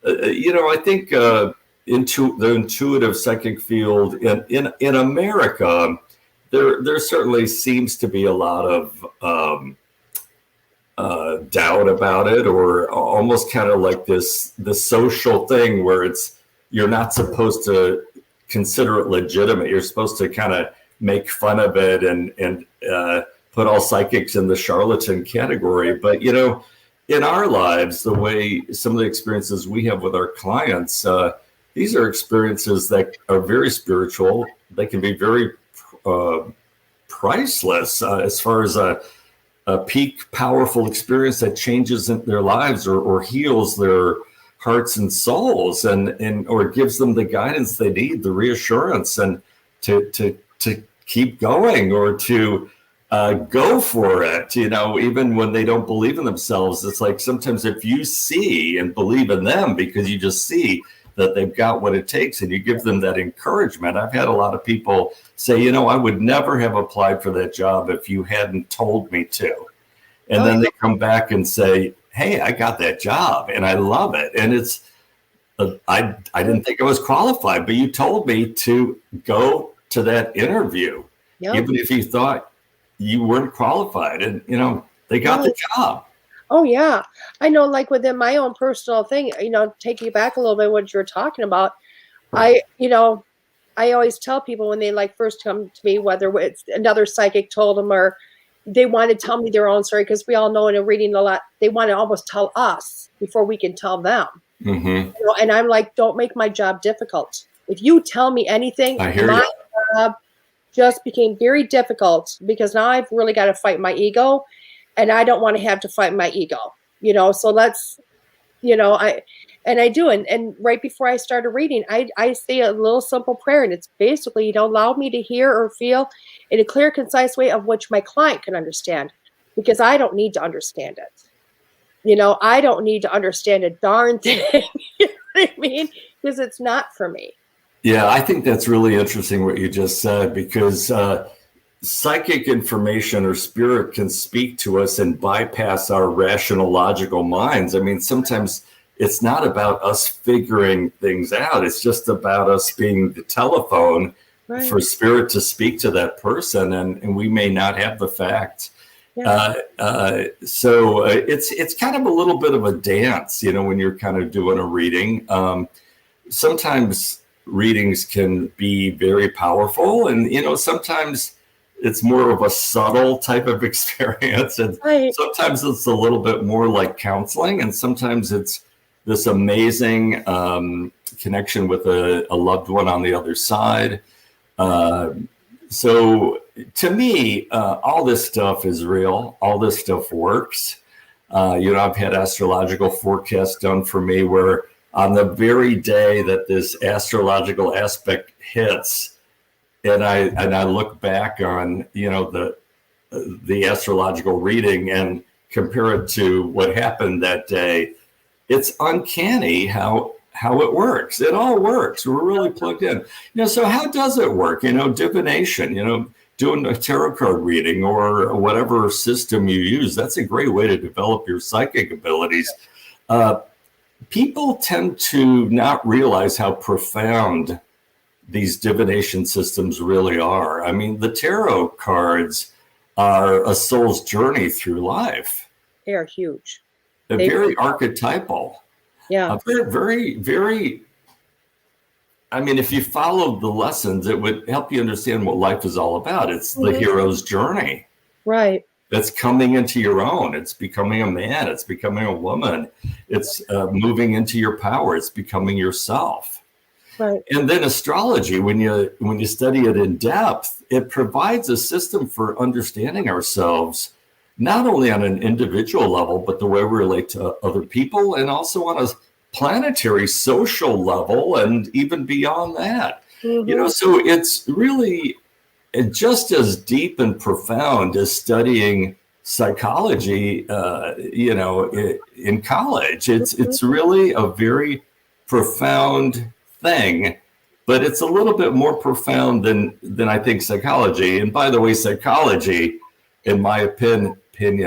I think the intuitive psychic field in America, there certainly seems to be a lot of doubt about it, or almost kind of like the social thing where you're not supposed to consider it legitimate. You're supposed to kind of make fun of it and put all psychics in the charlatan category. But, in our lives, the way some of the experiences we have with our clients, these are experiences that are very spiritual. They can be very priceless as far as a peak powerful experience that changes their lives or heals their hearts and souls and or gives them the guidance they need, the reassurance, and to keep going, or to go for it, even when they don't believe in themselves. It's like sometimes if you see and believe in them because you just see that they've got what it takes and you give them that encouragement. I've had a lot of people say, I would never have applied for that job if you hadn't told me to. And then they come back and say, hey, I got that job and I love it. And it's, I didn't think I was qualified, but you told me to go to that interview, even if you thought you weren't qualified. And, they got the job.
Oh, yeah. I know, like within my own personal thing, taking it back a little bit, what you're talking about, I always tell people when they first come to me, whether it's another psychic told them or they want to tell me their own story, because we all know in a reading a lot, they want to almost tell us before we can tell them.
Mm-hmm.
You know, and I'm like, don't make my job difficult. If you tell me anything,
I hear
my
you.
job just became very difficult because now I've really got to fight my ego, and I don't want to have to fight my ego. You know, so let's, you know, I do, and right before I started reading, I say a little simple prayer, and it's basically, you know, allow me to hear or feel in a clear, concise way of which my client can understand, because I don't need to understand it. You know, I don't need to understand a darn thing. You know what I mean? Because it's not for me.
Yeah, I think that's really interesting what you just said, because psychic information or spirit can speak to us and bypass our rational, logical minds. I mean, sometimes it's not about us figuring things out. It's just about us being the telephone
Right.
for spirit to speak to that person, and we may not have the facts.
Yeah.
So it's kind of a little bit of a dance, you know, when you're kind of doing a reading. Sometimes readings can be very powerful, and you know, sometimes it's more of a subtle type of experience, and
Right.
sometimes it's a little bit more like counseling, and sometimes it's this amazing connection with a loved one on the other side. So to me, all this stuff is real. All this stuff works. You know, I've had astrological forecasts done for me where on the very day that this astrological aspect hits, and I look back on, you know, the astrological reading and compare it to what happened that day, it's uncanny how it works. It all works. We're really plugged in. You know, so how does it work? You know, divination, you know, doing a tarot card reading or whatever system you use, that's a great way to develop your psychic abilities. People tend to not realize how profound these divination systems really are. I mean, the tarot cards are a soul's journey through life.
They are huge.
They're very archetypal.
Yeah.
Very, very. I mean, if you followed the lessons, it would help you understand what life is all about. It's the hero's journey.
Right.
That's coming into your own. It's becoming a man. It's becoming a woman. It's moving into your power. It's becoming yourself.
Right.
And then astrology, when you study it in depth, it provides a system for understanding ourselves, not only on an individual level, but the way we relate to other people, and also on a planetary social level, and even beyond that. You know, so it's really just as deep and profound as studying psychology, you know, in college. It's really a very profound thing, but it's a little bit more profound than I think psychology. And by the way, psychology, in my opinion,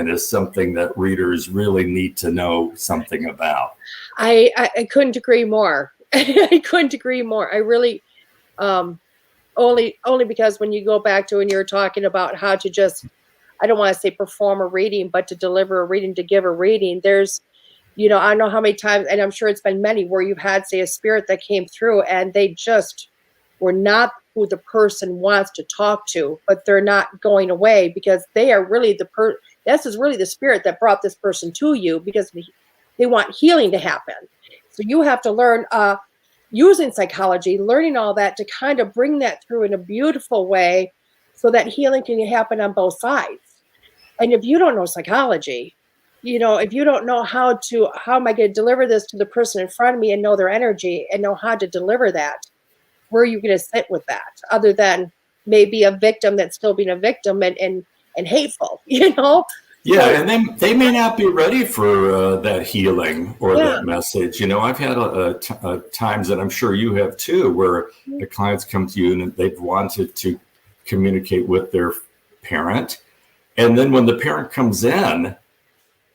is something that readers really need to know something about.
I couldn't agree more. I couldn't agree more. I really, only because when you go back to when you're talking about how to just, I don't want to say perform a reading, but to deliver a reading, to give a reading, there's, you know, I don't know how many times, and I'm sure it's been many, where you've had, say, a spirit that came through and they just were not who the person wants to talk to, but they're not going away because they are really this is really the spirit that brought this person to you, because they want healing to happen. So you have to learn, using psychology, learning all that to kind of bring that through in a beautiful way so that healing can happen on both sides. And if you don't know psychology, you know, if you don't know how am I going to deliver this to the person in front of me and know their energy and know how to deliver that, where are you going to sit with that other than maybe a victim that's still being a victim and hateful, you know?
Yeah, and then they may not be ready for that healing or that message. You know, I've had times, and I'm sure you have too, where the clients come to you and they've wanted to communicate with their parent. And then when the parent comes in,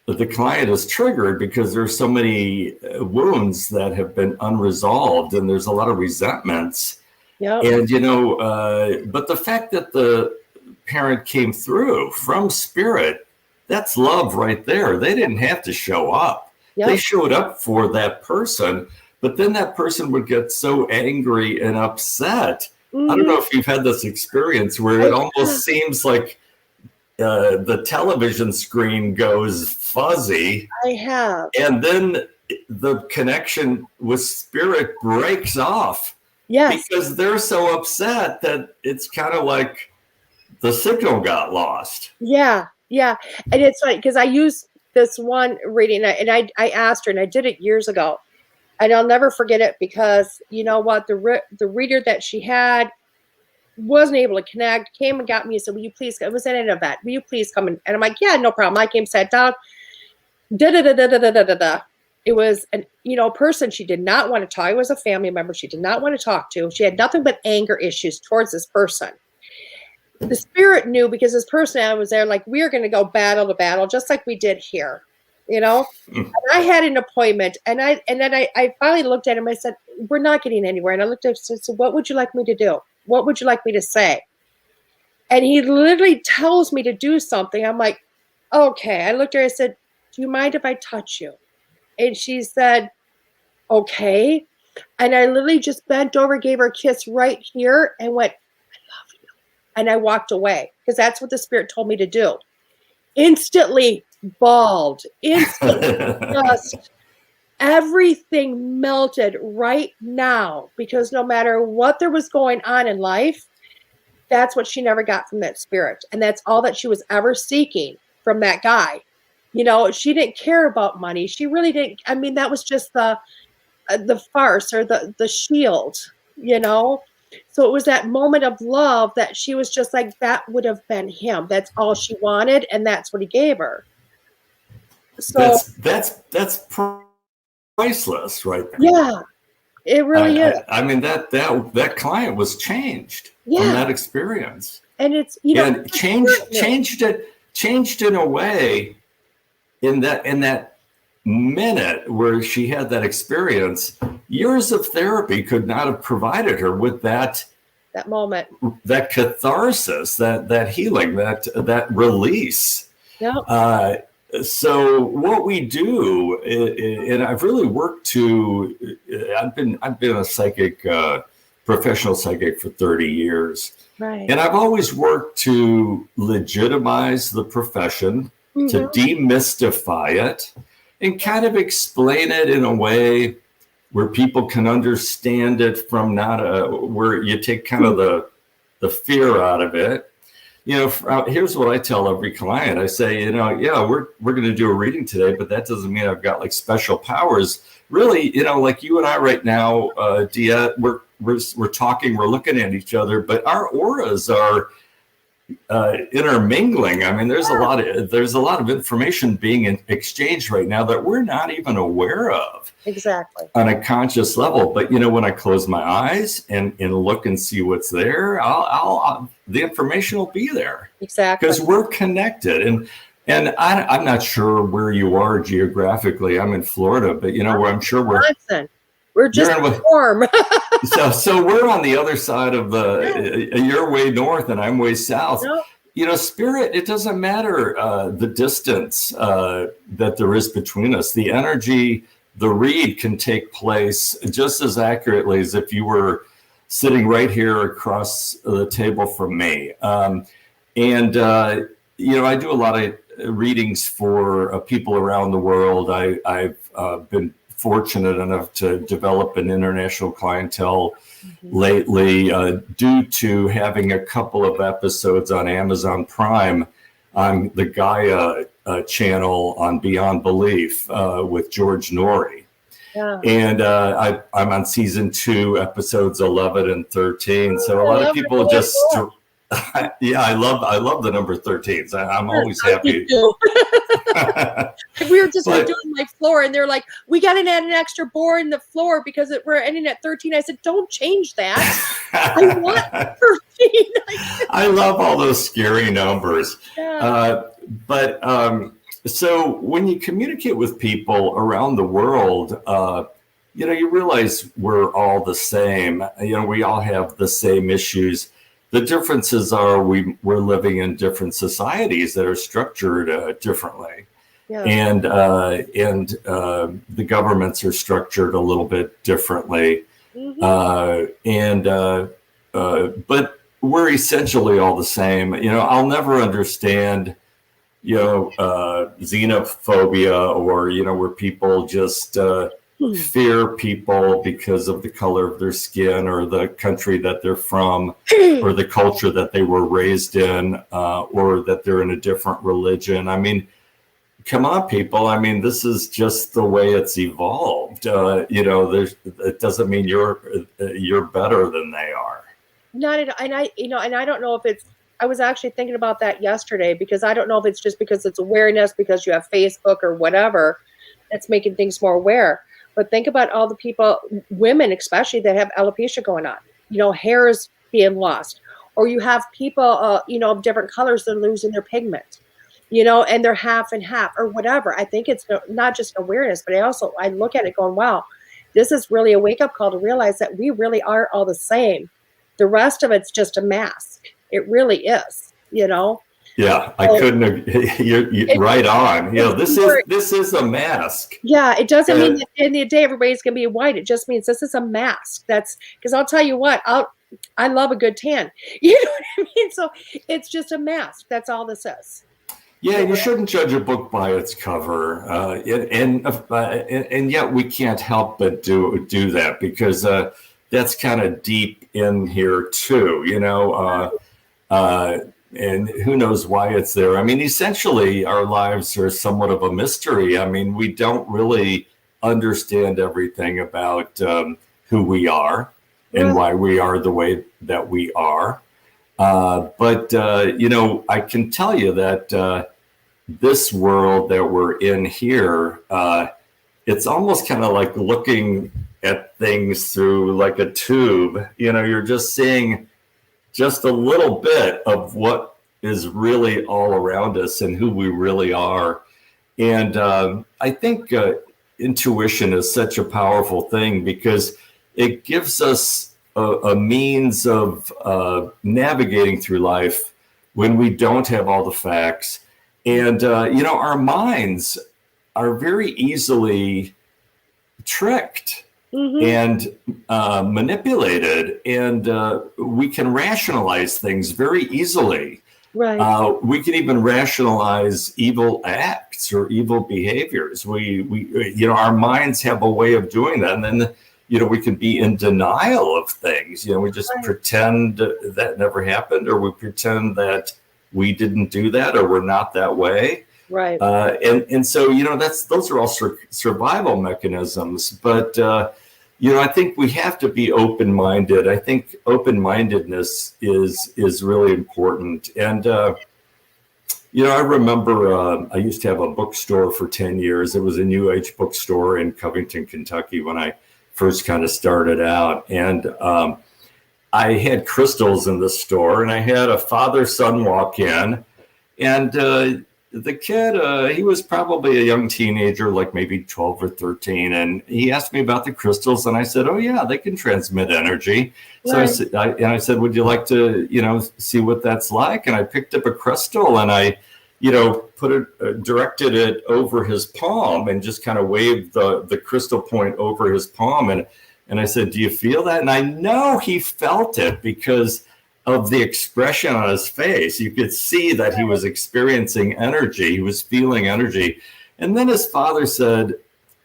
the client is triggered because there's so many wounds that have been unresolved and there's a lot of resentments.
Yeah.
And, you know, but the fact that the parent came through from spirit, that's love right there. They didn't have to show up. Yep. They showed up for that person, but then that person would get so angry and upset. I don't know if you've had this experience where it almost seems like the television screen goes fuzzy.
I have.
And then the connection with spirit breaks off.
Yes.
Because they're so upset that it's kind of like the signal got lost.
Yeah. Yeah. And it's funny because I use this one reading and I asked her, and I did it years ago, and I'll never forget it because you know what? The reader that she had wasn't able to connect, came and got me and said, will you please, it was at an event, will you please come in? And I'm like, yeah, no problem. I came, sat down, It was an, person she did not want to talk. It was a family member she did not want to talk to. She had nothing but anger issues towards this person. The spirit knew because this person was there, like, we are going to go battle to battle, just like we did here, And I had an appointment, and then I finally looked at him. I said, we're not getting anywhere. And I looked at him and said, so what would you like me to do? What would you like me to say? And he literally tells me to do something. I'm like, okay. I looked at her. I said, do you mind if I touch you? And she said, okay. And I literally just bent over, gave her a kiss right here, and went, I love you. And I walked away because that's what the spirit told me to do. Instantly bawled. Instantly just everything melted right now, because no matter what there was going on in life, that's what she never got from that spirit. And that's all that she was ever seeking from that guy. She didn't care about money. She really didn't. I mean, that was just the farce or the shield, So it was that moment of love that she was just like, that would have been him. That's all she wanted. And that's what he gave her. So
that's priceless right there.
Yeah, it really is.
I mean, that client was changed from that experience.
And it's,
and changed in a way in that minute where she had that experience. Years of therapy could not have provided her with that
moment,
that catharsis, that healing, that release.
Yeah.
So what we do, and I've really worked to, I've been a psychic, professional psychic for 30 years.
Right.
And I've always worked to legitimize the profession, to demystify it, and kind of explain it in a way where people can understand it from where you take kind of the fear out of it. Here's what I tell every client. I say, we're going to do a reading today, but that doesn't mean I've got like special powers. Really, like you and I right now, DeEtte, we're talking, we're looking at each other, but our auras are intermingling. I mean, there's a lot of information being exchanged right now that we're not even aware of.
Exactly. On
a conscious level. But when I close my eyes and look and see what's there, I'll the information will be there.
Exactly.
Because we're connected. And I'm not sure where you are geographically. I'm in Florida, but where I'm sure
we're just warm.
So we're on the other side of you're way north and I'm way south. Nope. Spirit, it doesn't matter the distance that there is between us. The energy, the read can take place just as accurately as if you were sitting right here across the table from me. I do a lot of readings for people around the world. I've been fortunate enough to develop an international clientele lately due to having a couple of episodes on Amazon Prime on the Gaia channel on Beyond Belief with George Norrie. Yeah. And I'm on season 2, episodes 11 and 13. So a lot of people just... I love the number 13. So I'm always happy.
We were just doing my floor, and they're like, "We got to add an extra board in the floor because we're ending at 13." I said, "Don't change that. I want 13."
I love all those scary numbers.
Yeah.
So when you communicate with people around the world, you realize we're all the same. We all have the same issues. The differences are we're living in different societies that are structured differently. Yeah. And the governments are structured a little bit differently. But we're essentially all the same. I'll never understand xenophobia, or, where people just fear people because of the color of their skin or the country that they're from or the culture that they were raised in, or that they're in a different religion. I mean, come on, people. I mean, this is just the way it's evolved. It doesn't mean you're better than they are.
Not at, and I don't know if it's, I was actually thinking about that yesterday, because I don't know if it's just because it's awareness, because you have Facebook or whatever, that's making things more aware. But think about all the people, women especially, that have alopecia going on. Hair is being lost. Or you have people, of different colors that are losing their pigment, and they're half and half or whatever. I think it's not just awareness, but I look at it going, wow, this is really a wake-up call to realize that we really are all the same. The rest of it's just a mask. It really is,
Yeah, I couldn't. You're right on. This is a mask.
Yeah, it doesn't mean that in the day everybody's gonna be white. It just means this is a mask. That's because I'll tell you what, I love a good tan. You know what I mean? So it's just a mask. That's all this is.
Yeah, you shouldn't judge a book by its cover, and yet we can't help but do that, because that's kind of deep in here too. And who knows why it's there. I mean, essentially, our lives are somewhat of a mystery. I mean, we don't really understand everything about who we are and why we are the way that we are. But I can tell you that this world that we're in here, it's almost kind of like looking at things through like a tube. You're just seeing just a little bit of what is really all around us and who we really are. And I think intuition is such a powerful thing, because it gives us a means of navigating through life when we don't have all the facts. And, our minds are very easily tricked. Mm-hmm. And manipulated, and we can rationalize things very easily. Right. We can even rationalize evil acts or evil behaviors. We our minds have a way of doing that, and then we can be in denial of things. We just pretend that never happened, or we pretend that we didn't do that, or we're not that way. Right. And so, those are all survival mechanisms. But, I think we have to be open-minded. I think open-mindedness is really important. And, I remember I used to have a bookstore for 10 years. It was a New Age bookstore in Covington, Kentucky, when I first kind of started out. And I had crystals in the store, and I had a father-son walk in, and the kid, he was probably a young teenager, like maybe 12 or 13. And he asked me about the crystals. And I said, oh, yeah, they can transmit energy. Right. So I said, would you like to, see what that's like? And I picked up a crystal, and I, directed it over his palm, and just kind of waved the crystal point over his palm. And I said, do you feel that? And I know he felt it, because of the expression on his face. You could see that he was experiencing energy. He was feeling energy. And then his father said,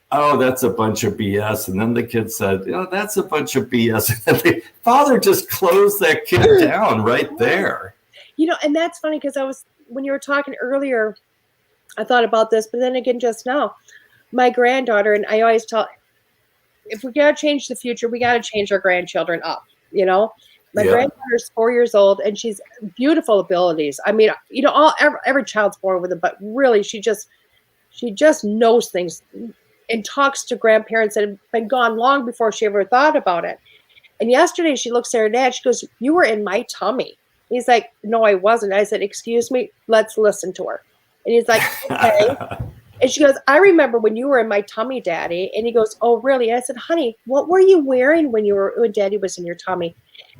oh, that's a bunch of BS. And then the kid said, that's a bunch of BS. And the father just closed that kid down right there.
And that's funny, because when you were talking earlier, I thought about this, but then again, just now, my granddaughter, and I always tell, if we got to change the future, we got to change our grandchildren up, My granddaughter's 4 years old, and she's beautiful abilities. I mean, every child's born with it, but really, she just knows things and talks to grandparents that have been gone long before she ever thought about it. And yesterday, she looks at her dad. She goes, "You were in my tummy." He's like, "No, I wasn't." I said, "Excuse me, let's listen to her." And he's like, "Okay." And she goes, "I remember when you were in my tummy, Daddy." And he goes, "Oh, really?" And I said, "Honey, what were you wearing when Daddy was in your tummy?"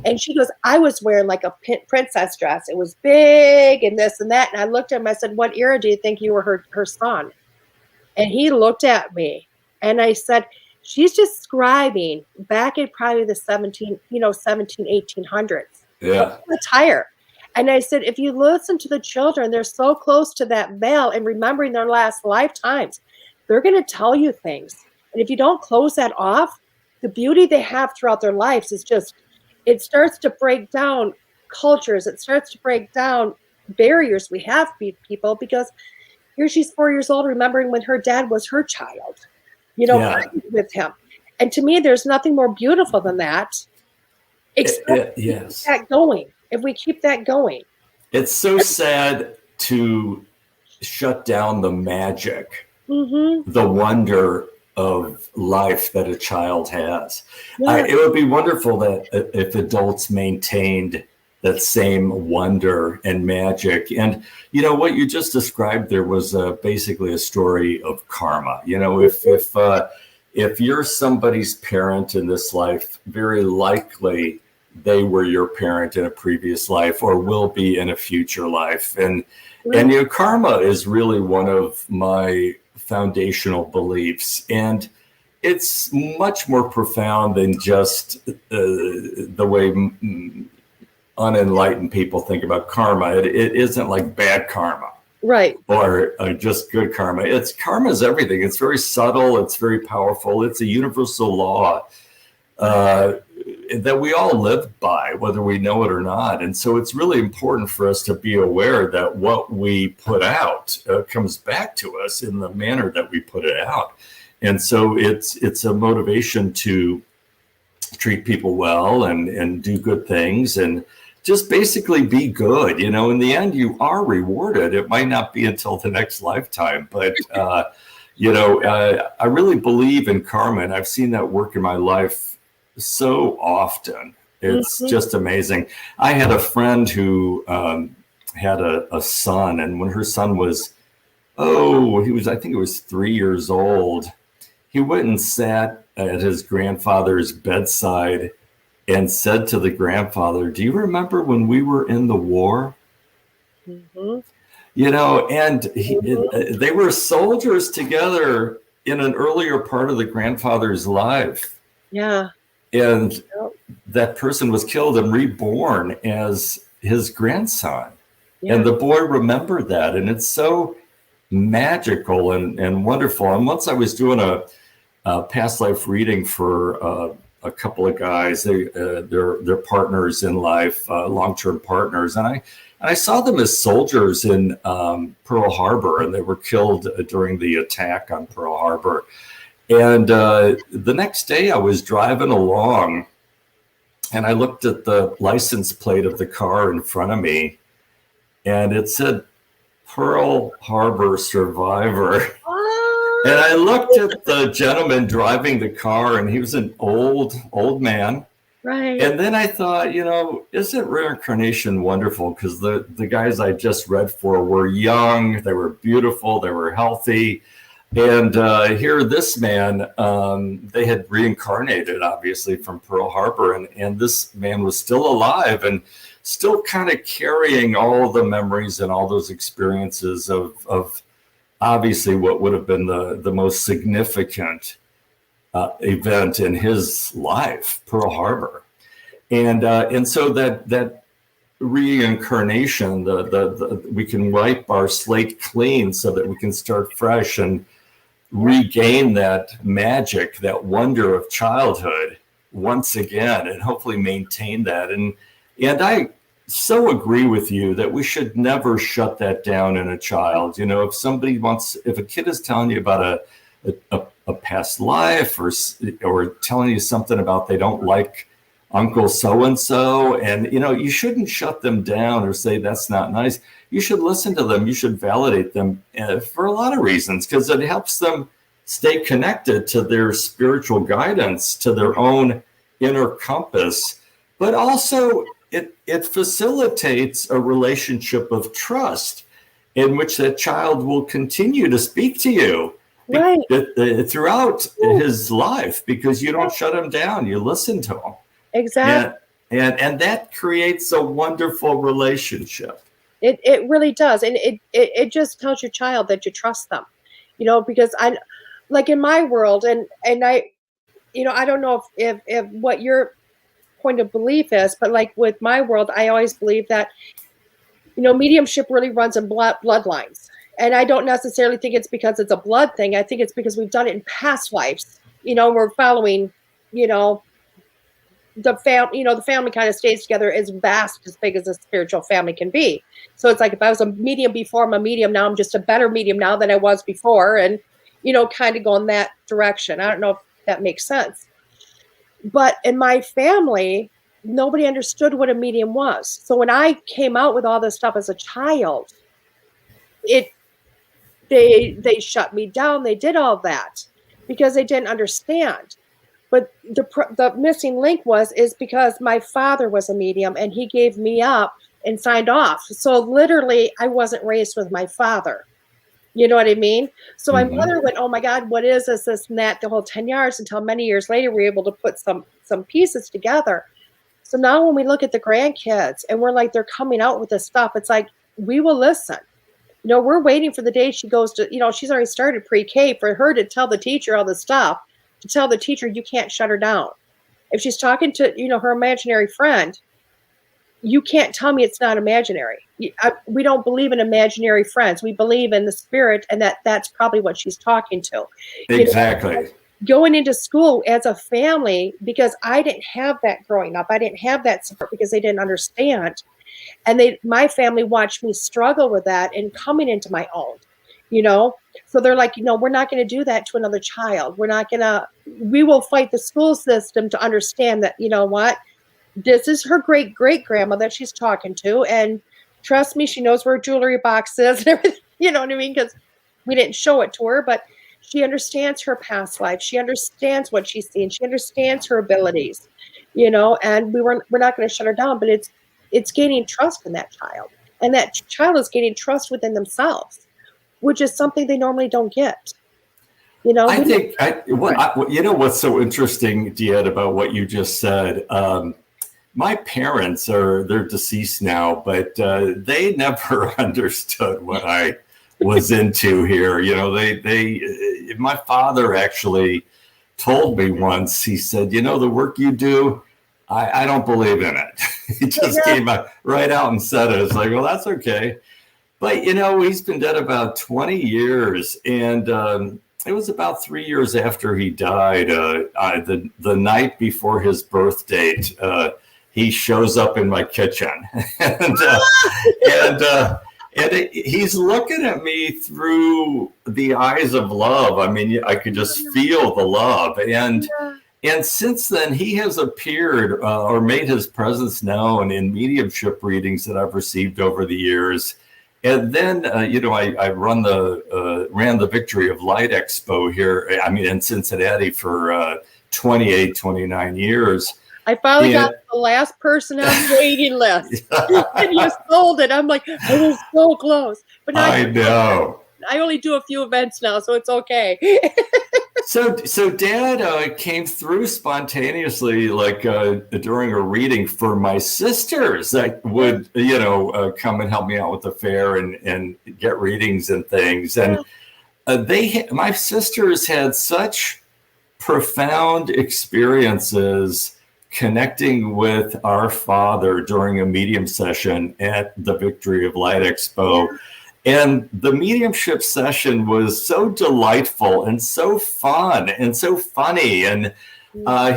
And she goes, "I was wearing like a princess dress. It was big and this and that." And I looked at him. I said, "What era do you think you were her son?" And he looked at me, and I said, "She's describing back in probably the 1800s. Yeah. Attire." And I said, if you listen to the children, they're so close to that veil and remembering their last lifetimes. They're going to tell you things. And if you don't close that off, the beauty they have throughout their lives is just, it starts to break down cultures. It starts to break down barriers we have people, because here she's 4 years old, remembering when her dad was her child,
Yeah.
with him. And to me, there's nothing more beautiful than that. Except
Yes.
keep that going. If we keep that going.
It's so sad to shut down the magic, the wonder of life that a child has.
Yeah.
It would be wonderful that if adults maintained that same wonder and magic. And, what you just described there was basically a story of karma. If you're somebody's parent in this life, very likely they were your parent in a previous life or will be in a future life. And karma is really one of my foundational beliefs. And it's much more profound than just the way unenlightened people think about karma. It isn't like bad karma.
Right.
Or just good karma. Karma is everything. It's very subtle. It's very powerful. It's a universal law that we all live by, whether we know it or not. And so it's really important for us to be aware that what we put out comes back to us in the manner that we put it out. And so it's a motivation to treat people well and do good things and just basically be good. In the end, you are rewarded. It might not be until the next lifetime, but I really believe in karma, and I've seen that work in my life so often. It's just amazing. I had a friend who had a son, and when her son was, I think it was 3 years old, he went and sat at his grandfather's bedside and said to the grandfather, "Do you remember when we were in the war?" And they were soldiers together in an earlier part of the grandfather's life.
Yeah.
And that person was killed and reborn as his grandson. Yeah. And the boy remembered that. And it's so magical and wonderful. And once I was doing a past life reading for a couple of guys, they're partners in life, long-term partners. And I saw them as soldiers in Pearl Harbor, and they were killed during the attack on Pearl Harbor. And the next day I was driving along and I looked at the license plate of the car in front of me, and it said Pearl Harbor Survivor. And I looked at the gentleman driving the car, and he was an old man.
Right.
And then I thought, isn't reincarnation wonderful? Because the guys I just read for were young, they were beautiful, they were healthy. And here, this man, they had reincarnated, obviously, from Pearl Harbor. And this man was still alive and still kind of carrying all the memories and all those experiences of obviously what would have been the most significant event in his life, Pearl Harbor. And so that reincarnation, we can wipe our slate clean so that we can start fresh and regain that magic, that wonder of childhood once again, and hopefully maintain that. And I so agree with you that we should never shut that down in a child. If a kid is telling you about a past life or telling you something about they don't like Uncle so-and-so, and you shouldn't shut them down or say that's not nice. You should listen to them. You should validate them for a lot of reasons, because it helps them stay connected to their spiritual guidance, to their own inner compass. But also it facilitates a relationship of trust in which that child will continue to speak to you
right.
throughout his life, because you don't shut him down. You listen to him.
Exactly.
And that creates a wonderful relationship.
It really does. And it just tells your child that you trust them, because like in my world, and I, I don't know if what your point of belief is, but like with my world, I always believe that mediumship really runs in bloodlines. And I don't necessarily think it's because it's a blood thing. I think it's because we've done it in past lives. We're following, the family kind of stays together as vast, as big as a spiritual family can be. So it's like if I was a medium before, I'm a medium now, I'm just a better medium now than I was before. And, kind of go in that direction. I don't know if that makes sense. But in my family, nobody understood what a medium was. So when I came out with all this stuff as a child, they shut me down. They did all that because they didn't understand. But the missing link is because my father was a medium and he gave me up and signed off. So literally, I wasn't raised with my father. You know what I mean? So my mother went, oh my God, what is this and that, the whole 10 years, until many years later, we were able to put some pieces together. So now when we look at the grandkids and we're like, they're coming out with this stuff, it's like, we will listen. We're waiting for the day she goes to, she's already started pre-K, for her to tell the teacher all this stuff, to tell the teacher, you can't shut her down. If she's talking to, her imaginary friend, you can't tell me it's not imaginary. We don't believe in imaginary friends. We believe in the spirit, and that's probably what she's talking to.
Exactly.
Going into school as a family, because I didn't have that growing up. I didn't have that support because they didn't understand. And my family watched me struggle with that and coming into my own, So they're like, we're not going to do that to another child. We will fight the school system to understand that, what? This is her great-great-grandma that she's talking to. And trust me, she knows where her jewelry box is and everything, you know what I mean? Because we didn't show it to her, but she understands her past life. She understands what she's seen. She understands her abilities, and we're not going to shut her down, but it's gaining trust in that child. And that child is gaining trust within themselves, which is something they normally don't get.
I think, what's so interesting, DeEtte, about what you just said, my parents they're deceased now, but they never understood what I was into here. My father actually told me once, he said, the work you do, I don't believe in it. He just came right out and said it. It's like, well, that's okay. But, he's been dead about 20 years. And it was about 3 years after he died, the night before his birth date, he shows up in my kitchen. And he's looking at me through the eyes of love. I mean, I could just feel the love. And since then, he has appeared or made his presence known in mediumship readings that I've received over the years. And then, I ran the Victory of Light Expo here, in Cincinnati for 29 years.
I finally got the last person on the waiting list. And you sold it. I'm like, I was so close. But now
I know.
I only do a few events now, so it's okay.
So Dad came through spontaneously, like during a reading for my sisters that would, come and help me out with the fair and get readings and things. And my sisters had such profound experiences connecting with our Father during a medium session at the Victory of Light Expo. And the mediumship session was so delightful and so fun and so funny. And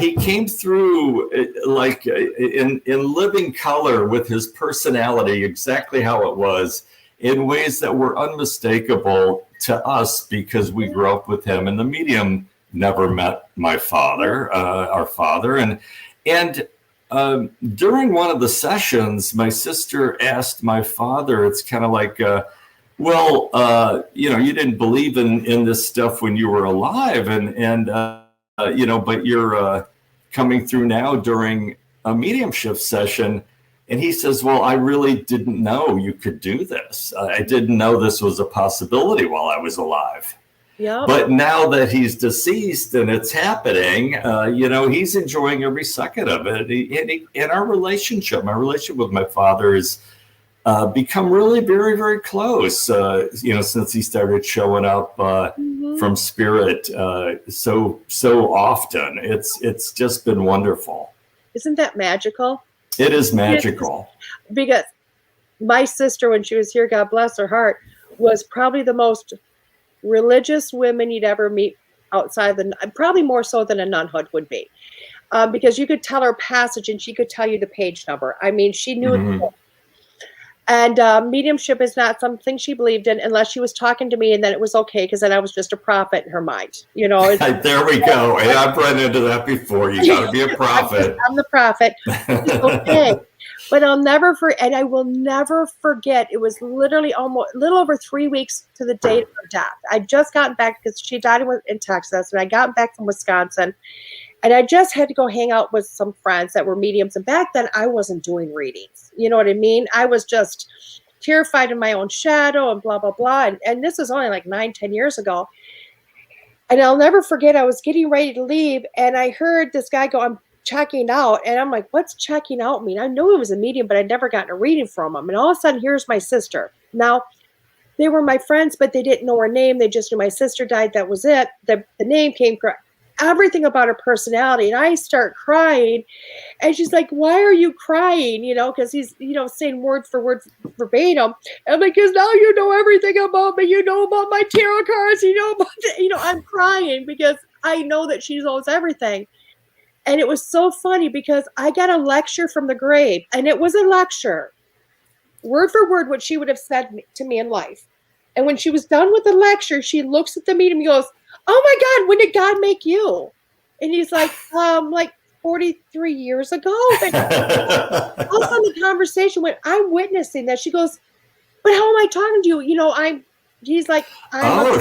he came through like in living color with his personality, exactly how it was, in ways that were unmistakable to us because we grew up with him. And the medium never met my father, our father. And during one of the sessions, my sister asked my father, it's kind of like, you didn't believe in this stuff when you were alive, but you're coming through now during a mediumship session. And he says, well, I really didn't know you could do this. I didn't know this was a possibility while I was alive.
Yeah.
But now that he's deceased and it's happening, he's enjoying every second of it. And my relationship with my father has become really very, very close, since he started showing up from spirit so often. It's just been wonderful.
Isn't that magical?
It is magical.
Because my sister, when she was here, God bless her heart, was probably the most religious women you'd ever meet outside probably more so than a nunhood would be. Because you could tell her passage and she could tell you the page number. I mean, she knew it. And mediumship is not something she believed in unless she was talking to me, and then it was okay because then I was just a prophet in her mind. You know,
there we go. Hey, I've run into that before. You got to be a prophet.
I'm the prophet. It's okay. But I'll never forget, and I will never forget. It was literally almost a little over 3 weeks to the date of her death. I just gotten back because she died in Texas, and I got back from Wisconsin. And I just had to go hang out with some friends that were mediums. And back then, I wasn't doing readings. You know what I mean? I was just terrified in my own shadow and blah, blah, blah. And this was only like 9-10 years ago. And I'll never forget, I was getting ready to leave. And I heard this guy go, I'm checking out. And I'm like, what's checking out mean? I knew he was a medium, but I'd never gotten a reading from him. And all of a sudden, here's my sister. Now, they were my friends, but they didn't know her name. They just knew my sister died. That was it. The name came correct. Everything about her personality. And I start crying. And she's like, why are you crying? You know, because he's, you know, saying word for word verbatim. And I'm like, because now you know everything about me. You know about my tarot cards. You know about, I'm crying because I know that she knows everything. And it was so funny because I got a lecture from the grave. And it was a lecture, word for word, what she would have said to me in life. And when she was done with the lecture, she looks at the medium and goes, oh my God, when did God make you? And he's like 43 years ago. All of a sudden the conversation went, I'm witnessing that. She goes, but how am I talking to you? You know, he's like,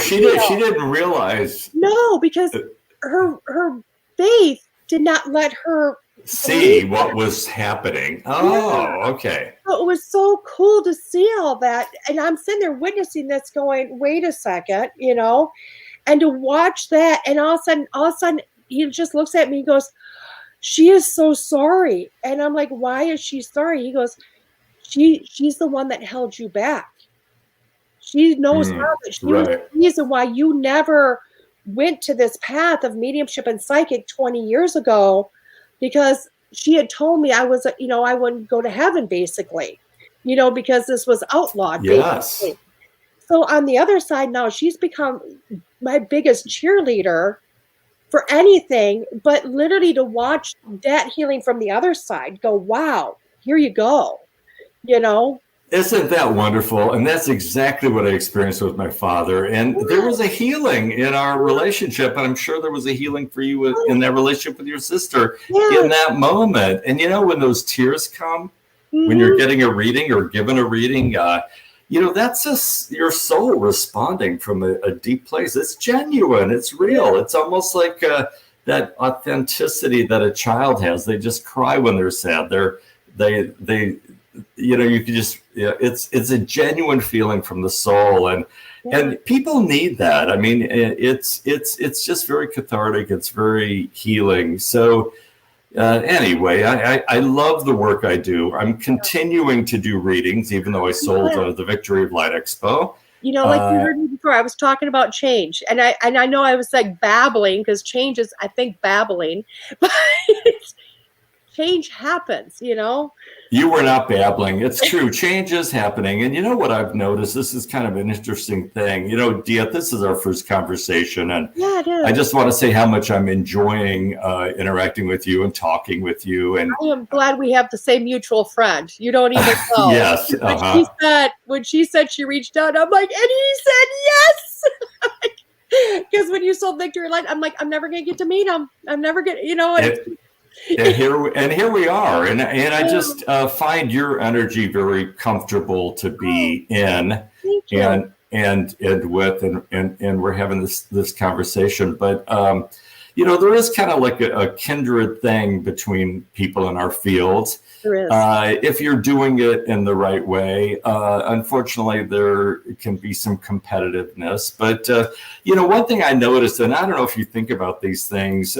she didn't realize.
No, because her faith did not let her
see what was happening. Oh, yeah. Okay.
So it was so cool to see all that. And I'm sitting there witnessing this going, wait a second, you know, and to watch that. And all of a sudden, he just looks at me and goes, she is so sorry. And I'm like, why is she sorry? He goes, she's the one that held you back. She knows how that she was the reason why you never went to this path of mediumship and psychic 20 years ago, because she had told me I was, you know, I wouldn't go to heaven basically, you know, because this was outlawed.
Yes.
Basically. So on the other side now, she's become my biggest cheerleader for anything, but literally to watch that healing from the other side go, wow, here you go, you know.
Isn't that wonderful? And that's exactly what I experienced with my father. And there was a healing in our relationship. And I'm sure there was a healing for you in that relationship with your sister in that moment. And, you know, when those tears come, when you're getting a reading or given a reading, you know, that's just your soul responding from a deep place. It's genuine. It's real. It's almost like that authenticity that a child has. They just cry when they're sad. They you know, you can just, it's a genuine feeling from the soul, and people need that. I mean, it's just very cathartic. It's very healing. So anyway, I love the work I do. I'm continuing to do readings, even though I sold the Victory of Light Expo.
You know, like you heard me before, I was talking about change, and I know I was like babbling because change is, I think, babbling, but change happens, you know.
You were not babbling. It's true. Change is happening. And you know what I've noticed? This is kind of an interesting thing. You know, DeEtte, this is our first conversation. And
yeah, it is.
I just want to say how much I'm enjoying interacting with you and talking with you. And
I am glad we have the same mutual friend. You don't even know.
Yes.
When she said she reached out, I'm like, and he said yes. Because when you sold Victory Light, I'm like, I'm never going to get to meet him. I'm never going to, you know.
And here we are, and I just find your energy very comfortable to be in, and with, and we're having this conversation. But you know, there is kind of like a kindred thing between people in our fields.
There is.
If you're doing it in the right way. Unfortunately, there can be some competitiveness. But you know, one thing I noticed, and I don't know if you think about these things.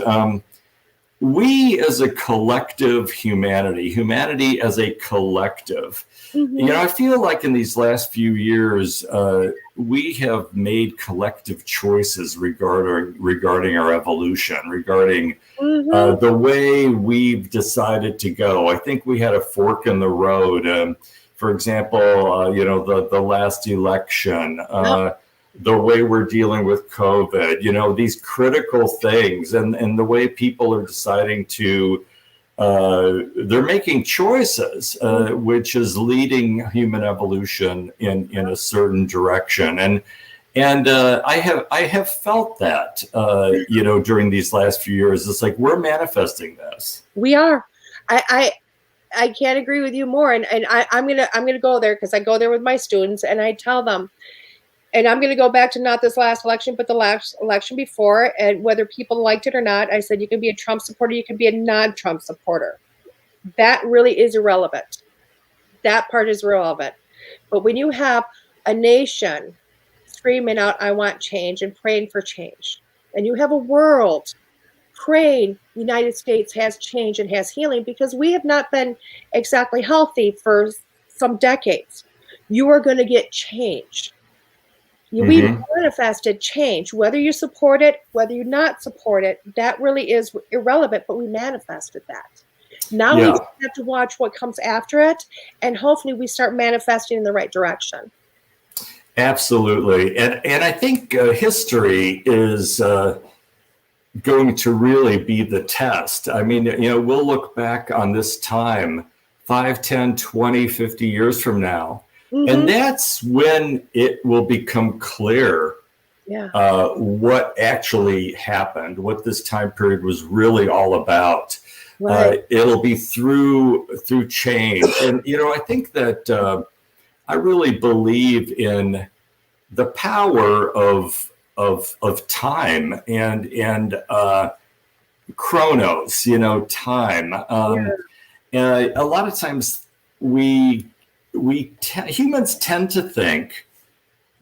We as a collective humanity as a collective, you know, I feel like in these last few years, we have made collective choices regarding our evolution, regarding the way we've decided to go. I think we had a fork in the road for example, the last election,
Yep.
the way we're dealing with COVID, these critical things, and the way people are deciding to, they're making choices, which is leading human evolution in a certain direction. And I have felt that, during these last few years. It's like we're manifesting this.
We are. I can't agree with you more. And I'm gonna go there because I go there with my students and I tell them, and I'm gonna go back to not this last election, but the last election before, and whether people liked it or not, I said you can be a Trump supporter, you can be a non-Trump supporter. That really is irrelevant. That part is irrelevant. But when you have a nation screaming out, I want change, and praying for change, and you have a world praying the United States has change and has healing, because we have not been exactly healthy for some decades. You are going to get change. We manifested change, whether you support it, whether you not support it, that really is irrelevant, but we manifested that. Now we have to watch what comes after it, and hopefully we start manifesting in the right direction.
Absolutely. And I think history is going to really be the test. I mean, we'll look back on this time 5, 10, 20, 50 years from now. And that's when it will become clear what actually happened, what this time period was really all about. Right. It'll be through change. And, I think that I really believe in the power of time and chronos, time. And a lot of times humans tend to think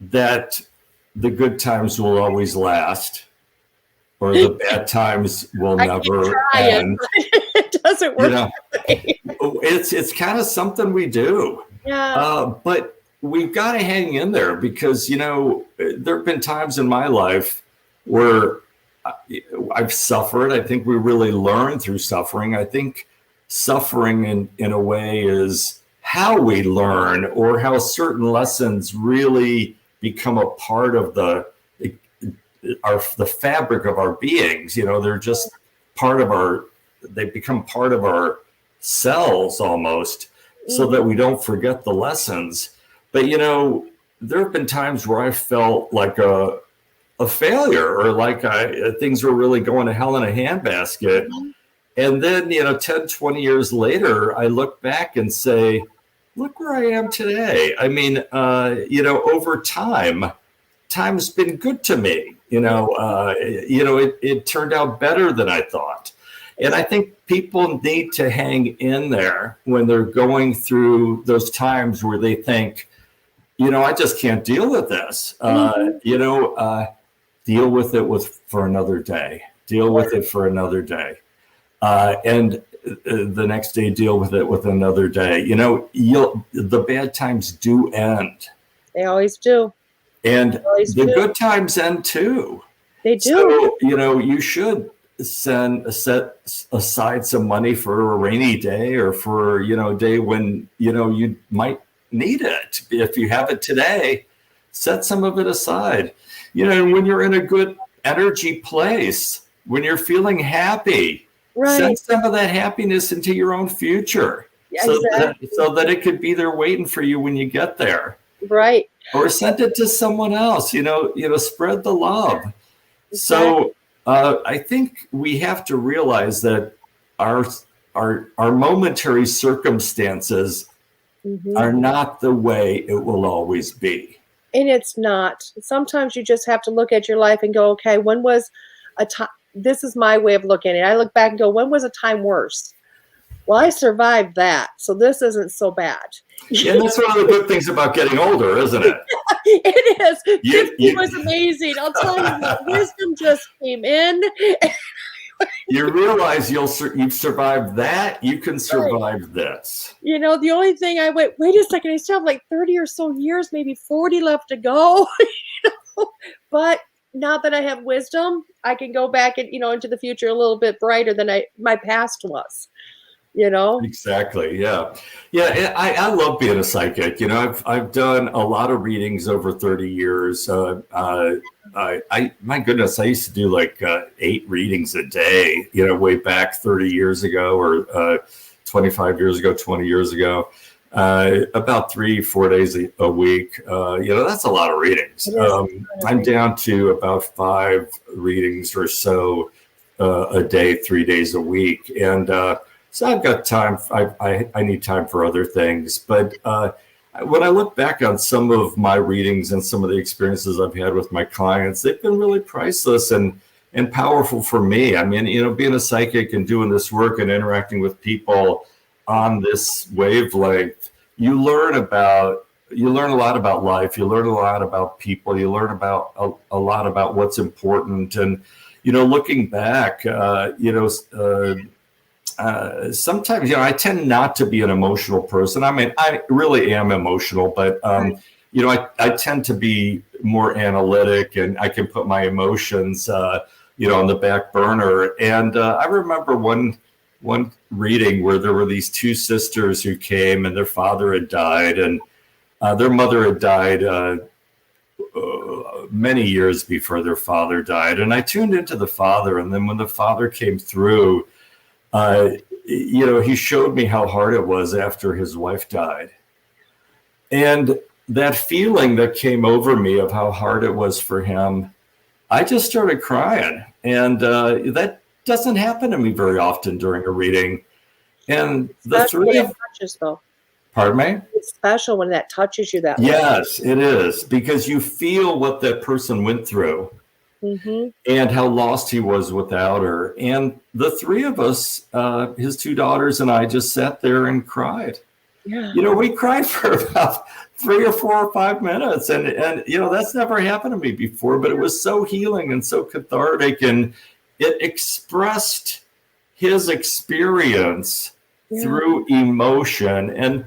that the good times will always last, or the bad times will never end.
It doesn't work.
It's kind of something we do.
Yeah.
But we've got to hang in there, because, there have been times in my life where I've suffered. I think we really learn through suffering. I think suffering in a way is how we learn, or how certain lessons really become a part of the fabric of our beings. They're just they become part of our cells almost, so that we don't forget the lessons. But, there have been times where I felt like a failure, or like things were really going to hell in a handbasket. And then, 10, 20 years later, I look back and say, look where I am today. I mean, over time's been good to me. It turned out better than I thought. And I think people need to hang in there when they're going through those times where they think, I just can't deal with this. Deal with it for another day. Deal with it for another day. And the next day, deal with it with another day. The bad times do end.
They always do.
And the good times end too.
They do.
So, you should set aside some money for a rainy day, or for, a day when, you might need it. If you have it today, set some of it aside. When you're in a good energy place, when you're feeling happy, send some of that happiness into your own future. So that it could be there waiting for you when you get there.
Right.
Or send it to someone else, spread the love. Exactly. So I think we have to realize that our momentary circumstances are not the way it will always be.
And it's not. Sometimes you just have to look at your life and go, okay, when was a time? This is my way of looking at it. I look back and go, when was a time worse? Well, I survived that, so this isn't so bad.
And that's one of the good things about getting older, isn't it?
It is. 50 was amazing. I'll tell you what, wisdom just came in.
You realize you've survived that. You can survive this.
The only thing I went, wait a second, I still have like 30 or so years, maybe 40 left to go. But now that I have wisdom, I can go back and, into the future a little bit brighter than my past was. you know?
Exactly. Yeah. Yeah. I love being a psychic. You know, I've done a lot of readings over 30 years. My goodness, I used to do like 8 readings a day, you know, way back 30 years ago or 25 years ago, 20 years ago, about 3-4 days a week. You know, that's a lot of readings. I'm down to about 5 readings or so a day, 3 days a week. And so I've got time. I need time for other things. But when I look back on some of my readings and some of the experiences I've had with my clients, they've been really priceless and powerful for me. I mean, you know, being a psychic and doing this work and interacting with people on this wavelength, you learn a lot about life. You learn a lot about people. You learn about a lot about what's important. And, you know, looking back, sometimes, you know, I tend not to be an emotional person. I mean, I really am emotional, but, you know, I tend to be more analytic, and I can put my emotions, you know, on the back burner. And I remember one reading where there were these 2 sisters who came, and their father had died, and their mother had died many years before their father died. And I tuned into the father, and then when the father came through, you know, he showed me how hard it was after his wife died. And that feeling that came over me of how hard it was for him, I just started crying. And that doesn't happen to me very often during a reading. And the 3 of
touches, though.
Pardon me?
It's special when that touches you that way.
Yes, it is, because you feel what that person went through. Mm-hmm. And how lost he was without her. And the 3 of us, his 2 daughters and I, just sat there and cried. Yeah. You know, we cried for about 3 or 4 or 5 minutes. And you know, that's never happened to me before, but it was so healing and so cathartic. And it expressed his experience through emotion. And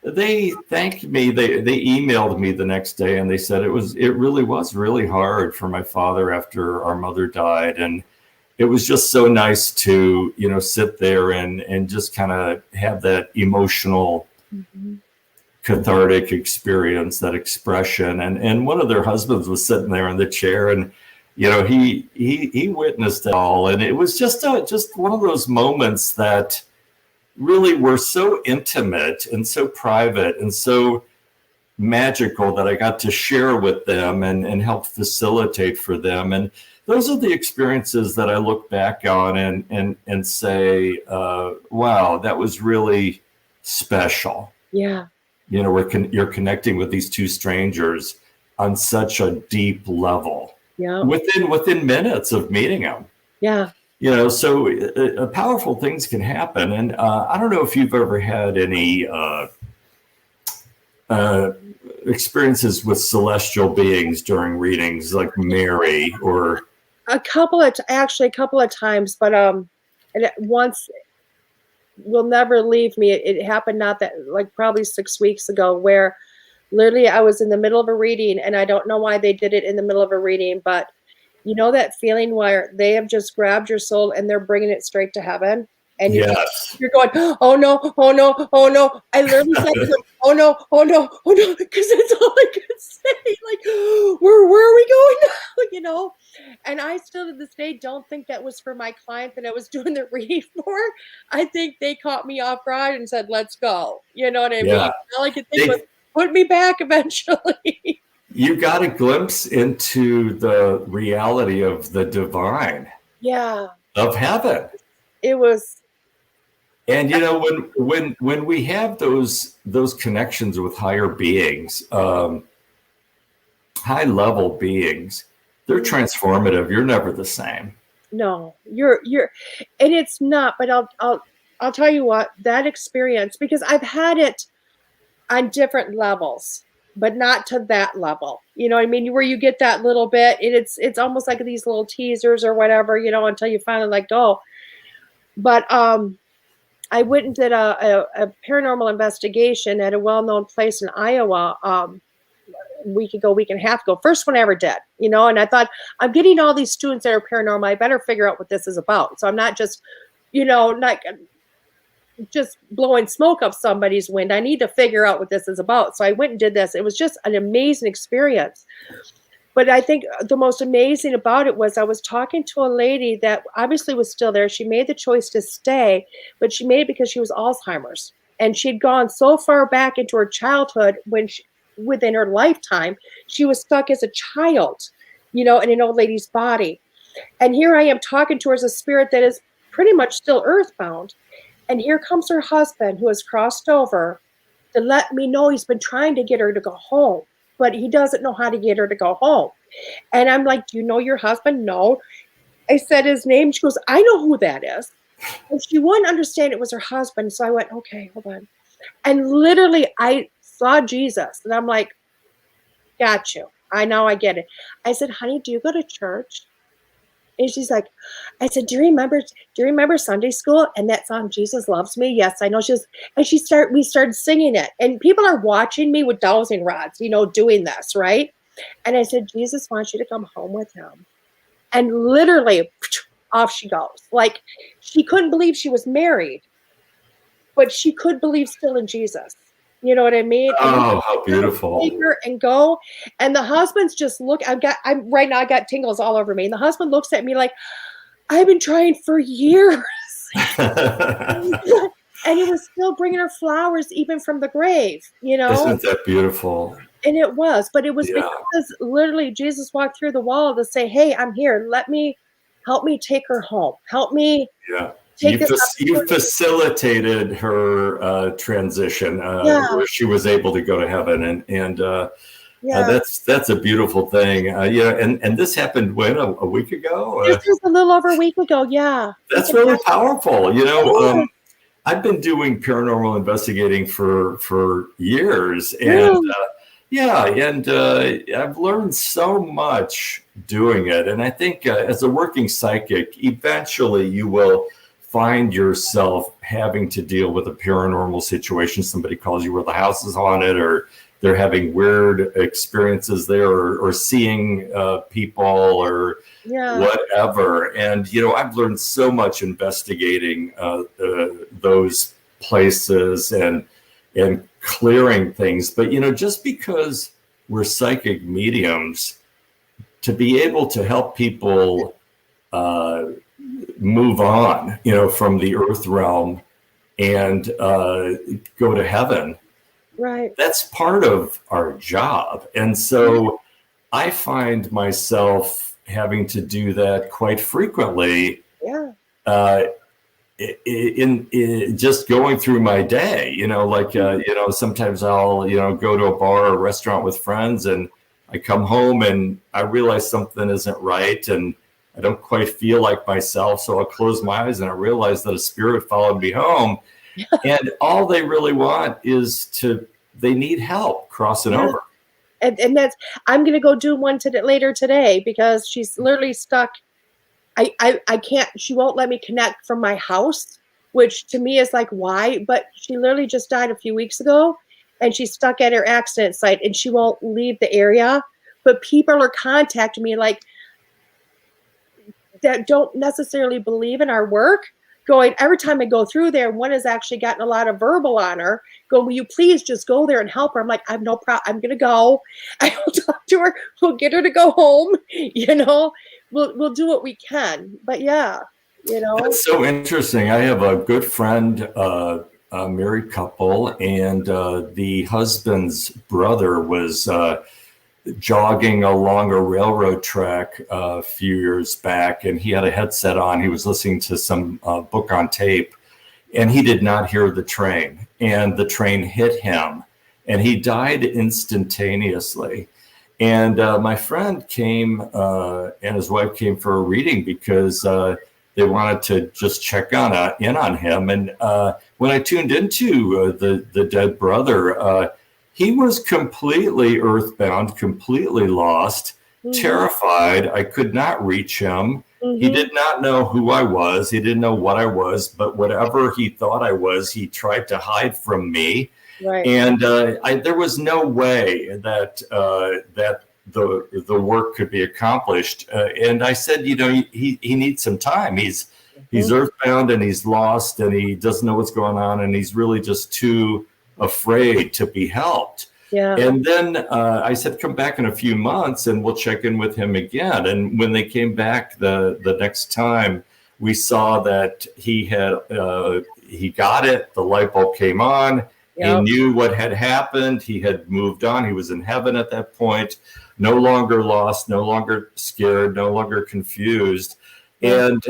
they thanked me. They emailed me the next day, and they said it really was really hard for my father after our mother died. And it was just so nice to, you know, sit there and just kind of have that emotional, cathartic experience, that expression. And one of their husbands was sitting there in the chair, and, you know, he witnessed it all. And it was just one of those moments that really were so intimate and so private and so magical that I got to share with them and help facilitate for them. And those are the experiences that I look back on and say, wow, that was really special. Yeah. You know, you're connecting with these 2 strangers on such a deep level. Yeah. Within minutes of meeting them. Yeah. You know, so powerful things can happen. And I don't know if you've ever had any experiences with celestial beings during readings, like Mary, or
a couple of times, but and once will never leave me. It happened not that, like, probably 6 weeks ago, where literally I was in the middle of a reading, and I don't know why they did it in the middle of a reading, but you know that feeling where they have just grabbed your soul and they're bringing it straight to heaven? And you're going, oh no, oh no, oh no. I literally said, oh no, oh no, oh no, because that's all I could say. Like, where are we going now? You know? And I still to this day don't think that was for my client that I was doing the reading for. I think they caught me off guard and said, let's go. You know what I mean? All I could think was, put me back eventually.
You got a glimpse into the reality of the divine. Yeah. Of heaven.
It was.
And, you know, when we have those connections with higher beings, high level beings, they're transformative. You're never the same.
No, you're, and it's not, but I'll tell you what, that experience, because I've had it on different levels, but not to that level. You know what I mean? Where you get that little bit, and it's almost like these little teasers or whatever, you know, until you finally like, oh, but, I went and did a paranormal investigation at a well-known place in Iowa a week and a half ago. First one I ever did, you know, and I thought, I'm getting all these students that are paranormal. I better figure out what this is about. So I'm not just, you know, like just blowing smoke up somebody's wind. I need to figure out what this is about. So I went and did this. It was just an amazing experience. But I think the most amazing about it was I was talking to a lady that obviously was still there. She made the choice to stay, but she made it because she was Alzheimer's. And she'd gone so far back into her childhood within her lifetime, she was stuck as a child, in an old lady's body. And here I am talking to her as a spirit that is pretty much still earthbound. And here comes her husband who has crossed over to let me know he's been trying to get her to go home, but he doesn't know how to get her to go home. And I'm like, do you know your husband? No. I said his name. She goes, I know who that is. And she wouldn't understand it was her husband. So I went, okay, hold on. And literally I saw Jesus and I'm like, got you. I get it. I said, honey, do you go to church? And she's like, I said, do you remember Sunday school and that song, Jesus Loves Me? Yes, I know. We started singing it. And people are watching me with dowsing rods, doing this, right? And I said, Jesus wants you to come home with him. And literally off she goes. Like she couldn't believe she was married, but she could believe still in Jesus. You know what I mean?
Oh, how beautiful.
Take her and go. And the husband's just right now I got tingles all over me. And the husband looks at me like, I've been trying for years. And he was still bringing her flowers even from the grave,
Isn't that beautiful?
And it was, but it was because literally Jesus walked through the wall to say, hey, I'm here. Help me take her home. Help me.
Yeah. You facilitated her transition where she was able to go to heaven, and that's a beautiful thing. And this happened when a week ago.
This was a little over a week ago. Yeah,
that's really powerful. I've been doing paranormal investigating for years, and I've learned so much doing it. And I think as a working psychic, eventually you will find yourself having to deal with a paranormal situation. Somebody calls you where the house is haunted, or they're having weird experiences there, or seeing people, or whatever. And, I've learned so much investigating those places and clearing things. But, just because we're psychic mediums, to be able to help people move on, from the earth realm and go to heaven.
Right.
That's part of our job. And so I find myself having to do that quite frequently.
Yeah.
In just going through my day, sometimes I'll, go to a bar or a restaurant with friends, and I come home and I realize something isn't right, and I don't quite feel like myself. So I'll close my eyes and I realize that a spirit followed me home. And all they really want is they need help crossing over.
And I'm going to go do one later today because she's literally stuck. I can't, she won't let me connect from my house, which to me is like, why? But she literally just died a few weeks ago and she's stuck at her accident site and she won't leave the area. But people are contacting me like, that don't necessarily believe in our work, going every time I go through there. One has actually gotten a lot of verbal on her. Will you please just go there and help her? I'm like, I have no problem. I'm gonna go. I will talk to her. We'll get her to go home. We'll do what we can. But
that's so interesting. I have a good friend, a married couple, and the husband's brother was jogging along a railroad track a few years back, and he had a headset on. He was listening to some book on tape, and he did not hear the train, and the train hit him, and he died instantaneously. And my friend came and his wife came for a reading because they wanted to just check in on him. And when I tuned into the dead brother, he was completely earthbound, completely lost, terrified. I could not reach him. He did not know who I was. He didn't know what I was, but whatever he thought I was, he tried to hide from me.
Right.
And there was no way that the work could be accomplished. And I said, he needs some time. He's He's earthbound and he's lost and he doesn't know what's going on and he's really just too afraid to be helped.
Yeah.
And then I said, come back in a few months and we'll check in with him again. And when they came back the next time, we saw that he got it. The light bulb came on. Yep. He knew what had happened. He had moved on. He was in heaven at that point, no longer lost, no longer scared, no longer confused. And,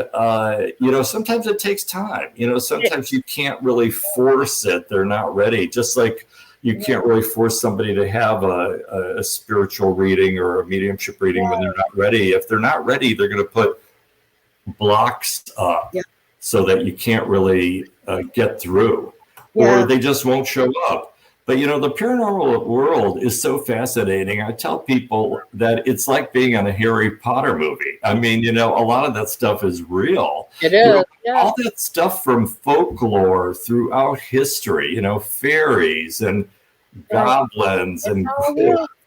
sometimes it takes time. Sometimes you can't really force it. They're not ready. Just like you can't really force somebody to have a spiritual reading or a mediumship reading when they're not ready. If they're not ready, they're going to put blocks up so that you can't really get through. Or they just won't show up. But, the paranormal world is so fascinating. I tell people that it's like being in a Harry Potter movie. I mean, a lot of that stuff is real.
It is.
All that stuff from folklore throughout history, fairies and goblins.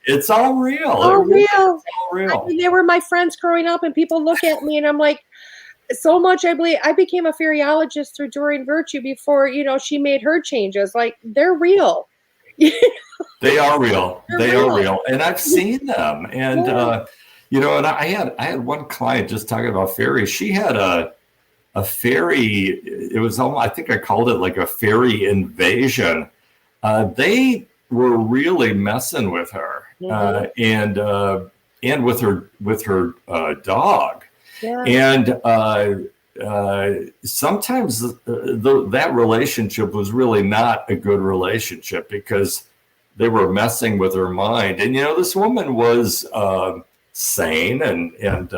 It's all real.
All real.
It's all real.
I mean, they were my friends growing up, and people look at me, and I'm like, so much. I believe I became a fairyologist through Doreen Virtue before, she made her changes. Like, they're real.
They are real. They are real. And I've seen them. And, and I had one client just talking about fairies. She had a fairy. It was almost, I think I called it like a fairy invasion. They were really messing with her and with her dog. Yeah. And sometimes that relationship was really not a good relationship because they were messing with her mind. And, this woman was sane and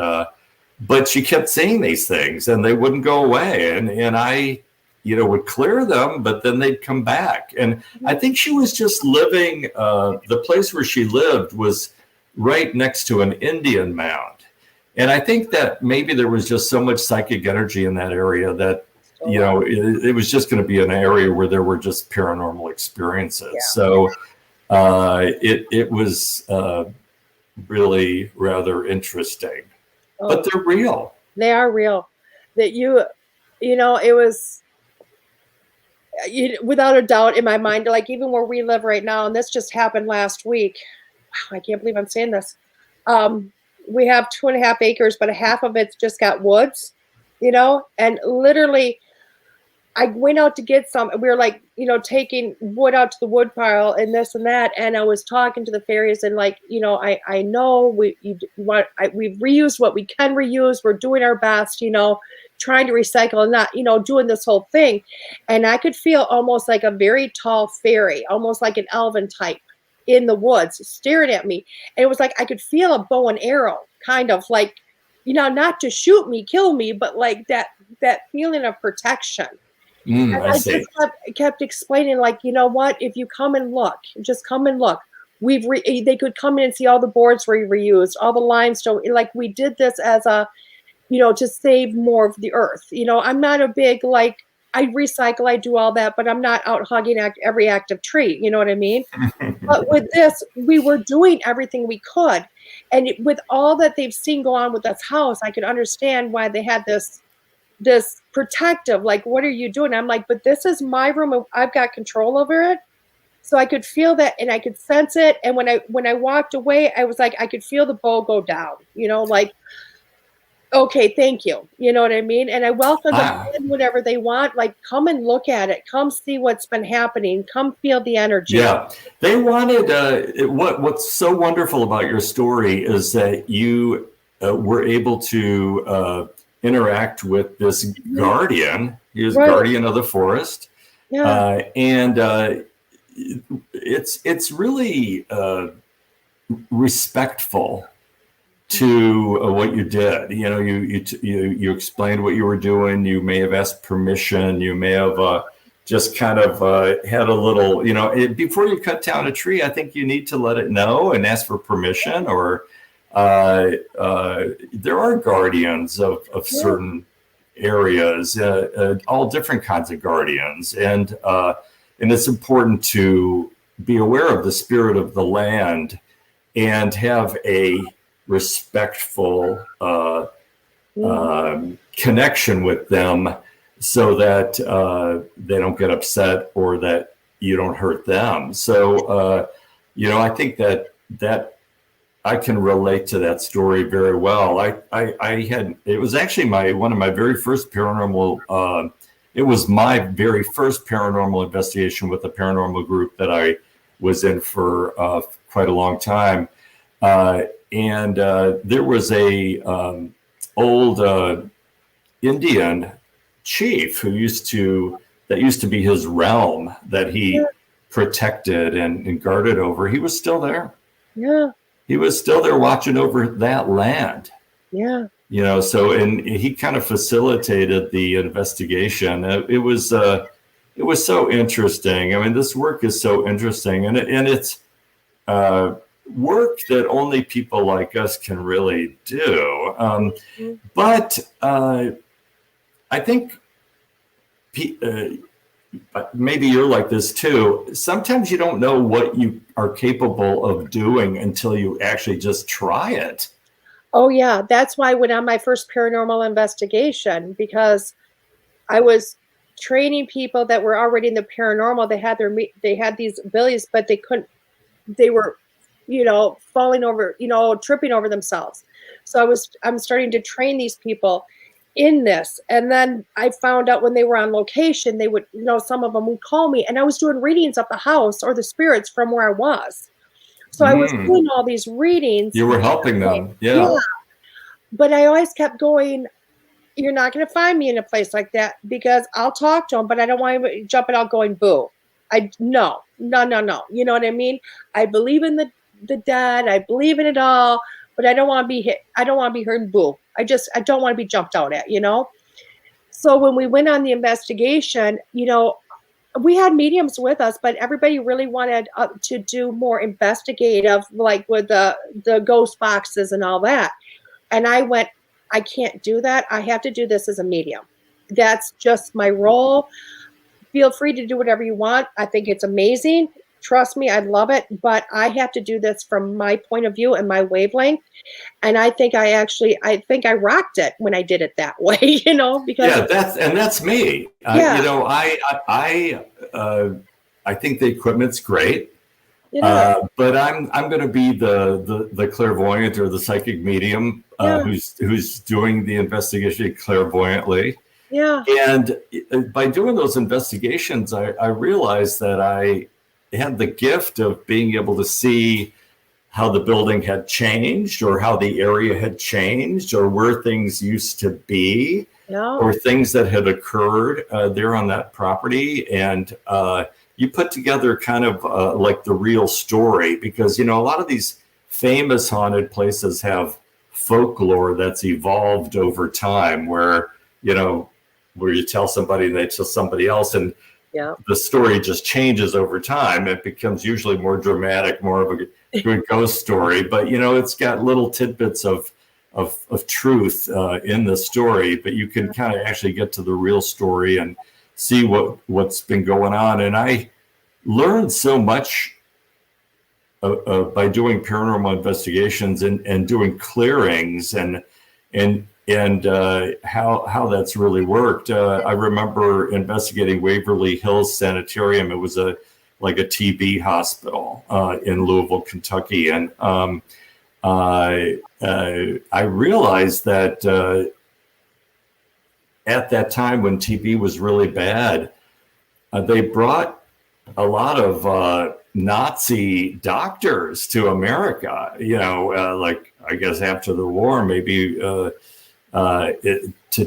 but she kept seeing these things and they wouldn't go away. And I, would clear them, but then they'd come back. And I think she was just living, the place where she lived was right next to an Indian mound. And I think that maybe there was just so much psychic energy in that area that, it was just going to be an area where there were just paranormal experiences. Yeah. So it was really rather interesting. But they're real.
They are real. That it was, without a doubt in my mind, like even where we live right now, and this just happened last week. Wow, I can't believe I'm saying this. We have 2.5 acres, but half of it's just got woods, and literally I went out to get some. We were like, taking wood out to the wood pile and this and that. And I was talking to the fairies and like, I know we've reused what we can reuse. We're doing our best, trying to recycle and not, doing this whole thing. And I could feel almost like a very tall fairy, almost like an elven type, in the woods staring at me. And it was like I could feel a bow and arrow, kind of like, not to shoot me, kill me, but like that feeling of protection. And I just kept explaining, like, what, if you come and look, just come and look. They could come in and see all the boards we reused, all the limestone. Like, we did this as a, to save more of the earth. I'm not a big, like, I recycle, I do all that, but I'm not out hugging every active tree. You know what I mean? But with this, we were doing everything we could. And with all that they've seen go on with this house, I could understand why they had this protective, like, what are you doing? I'm like, but this is my room. I've got control over it. So I could feel that and I could sense it. And when I walked away, I was like, I could feel the bow go down, like, okay, thank you. You know what I mean? And I welcome them in whenever they want. Like, come and look at it. Come see what's been happening. Come feel the energy.
Yeah. They wanted, what's so wonderful about your story is that you were able to interact with this guardian. He was guardian of the forest. Yeah. And it's really respectful to what you did. You explained what you were doing. You may have asked permission. You may have just kind of had a little, before you cut down a tree, I think you need to let it know and ask for permission. Or there are guardians of certain areas, all different kinds of guardians, and it's important to be aware of the spirit of the land and have a respectful connection with them, so that they don't get upset or that you don't hurt them. So, I think that I can relate to that story very well. It was actually one of my very first paranormal, it was my very first paranormal investigation with a paranormal group that I was in for quite a long time. And there was a old Indian chief that used to be his realm that he protected and guarded over. He was still there.
Yeah.
He was still there watching over that land.
Yeah.
And he kind of facilitated the investigation. It was so interesting. I mean, this work is so interesting, and it's work that only people like us can really do. But I think maybe you're like this too. Sometimes you don't know what you are capable of doing until you actually just try it.
Oh yeah, that's why I went on my first paranormal investigation, because I was training people that were already in the paranormal. They had these abilities, but they were, falling over, tripping over themselves. So I'm starting to train these people in this. And then I found out when they were on location, they would, some of them would call me, and I was doing readings of the house or the spirits from where I was. So I was doing all these readings.
You were helping them. Yeah.
But I always kept going, you're not going to find me in a place like that, because I'll talk to them, but I don't want to jump it out going boo. No. You know what I mean? I believe in the dead. I believe in it all, but I don't want to be hit. I don't want to be heard boo. I don't want to be jumped out at, So when we went on the investigation, we had mediums with us, but everybody really wanted to do more investigative, like with the ghost boxes and all that. And I went, I can't do that. I have to do this as a medium. That's just my role. Feel free to do whatever you want. I think it's amazing. Trust me, I love it. But I have to do this from my point of view and my wavelength. And I think I rocked it when I did it that way, because
that's me. I think the equipment's great. But I'm going to be the clairvoyant or the psychic medium who's doing the investigation clairvoyantly.
Yeah.
And by doing those investigations, I realized that I had the gift of being able to see how the building had changed, or how the area had changed, or where things used to be, or things that had occurred there on that property. And you put together kind of like the real story, because, a lot of these famous haunted places have folklore that's evolved over time, where you tell somebody and they tell somebody else, and the story just changes over time. It becomes usually more dramatic, more of a good ghost story, but it's got little tidbits of truth in the story, but you can kind of actually get to the real story and see what's been going on. And I learned so much by doing paranormal investigations and doing clearings and how that's really worked. I remember investigating Waverly Hills Sanitarium. It was a TB hospital in Louisville, Kentucky, and I realized that at that time when TB was really bad, they brought a lot of Nazi doctors to America. Like I guess after the war, maybe to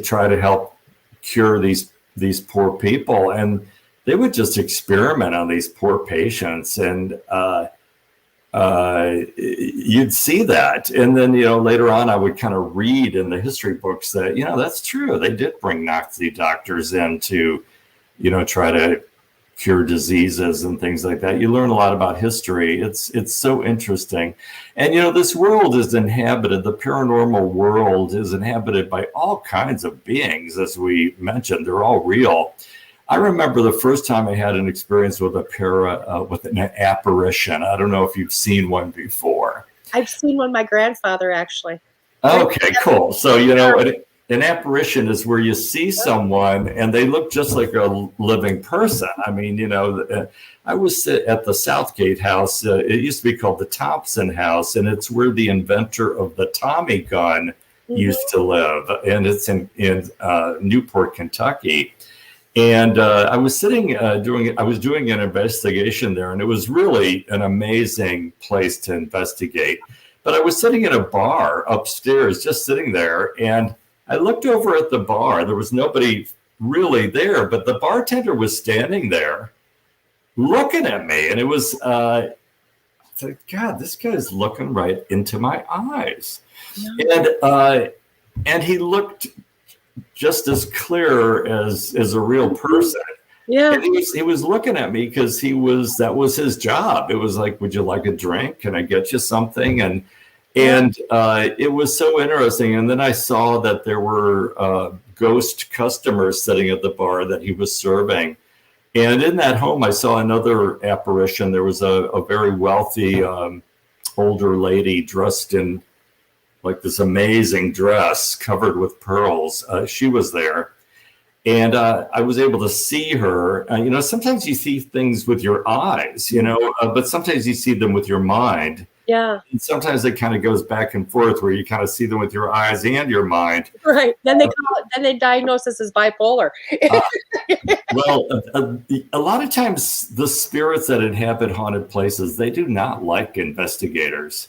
try to help cure these poor people, and they would just experiment on these poor patients, and you'd see that. And then, later on, I would kind of read in the history books that, that's true. They did bring Nazi doctors in to, try to cure diseases and things like that. You learn a lot about history. It's so interesting. And, this world is inhabited, the paranormal world is inhabited by all kinds of beings, as we mentioned. They're all real. I remember the first time I had an experience with with an apparition. I don't know if you've seen one before.
I've seen one, my grandfather, actually.
Okay, cool. So, an apparition is where you see someone and they look just like a living person. I mean, I was at the Southgate house. It used to be called the Thompson House, and it's where the inventor of the Tommy gun used to live, and it's in Newport, Kentucky. And I was doing an investigation there, and it was really an amazing place to investigate. But I was sitting in a bar upstairs, just sitting there, and I looked over at the bar. There was nobody really there, but the bartender was standing there looking at me. And it was, I said, God, this guy's looking right into my eyes. Yeah. And he looked just as clear as a real person. Yeah. And he was looking at me because that was his job. It was like, would you like a drink? Can I get you something? And it was so interesting. And then I saw that there were ghost customers sitting at the bar that he was serving. And in that home, I saw another apparition. There was a very wealthy older lady dressed in like this amazing dress covered with pearls. She was there. And I was able to see her. Sometimes you see things with your eyes, but sometimes you see them with your mind. Yeah. And sometimes it kind of goes back and forth where you kind of see them with your eyes and your mind.
Right. Then they diagnose us as bipolar.
Well, a lot of times the spirits that inhabit haunted places, they do not like investigators.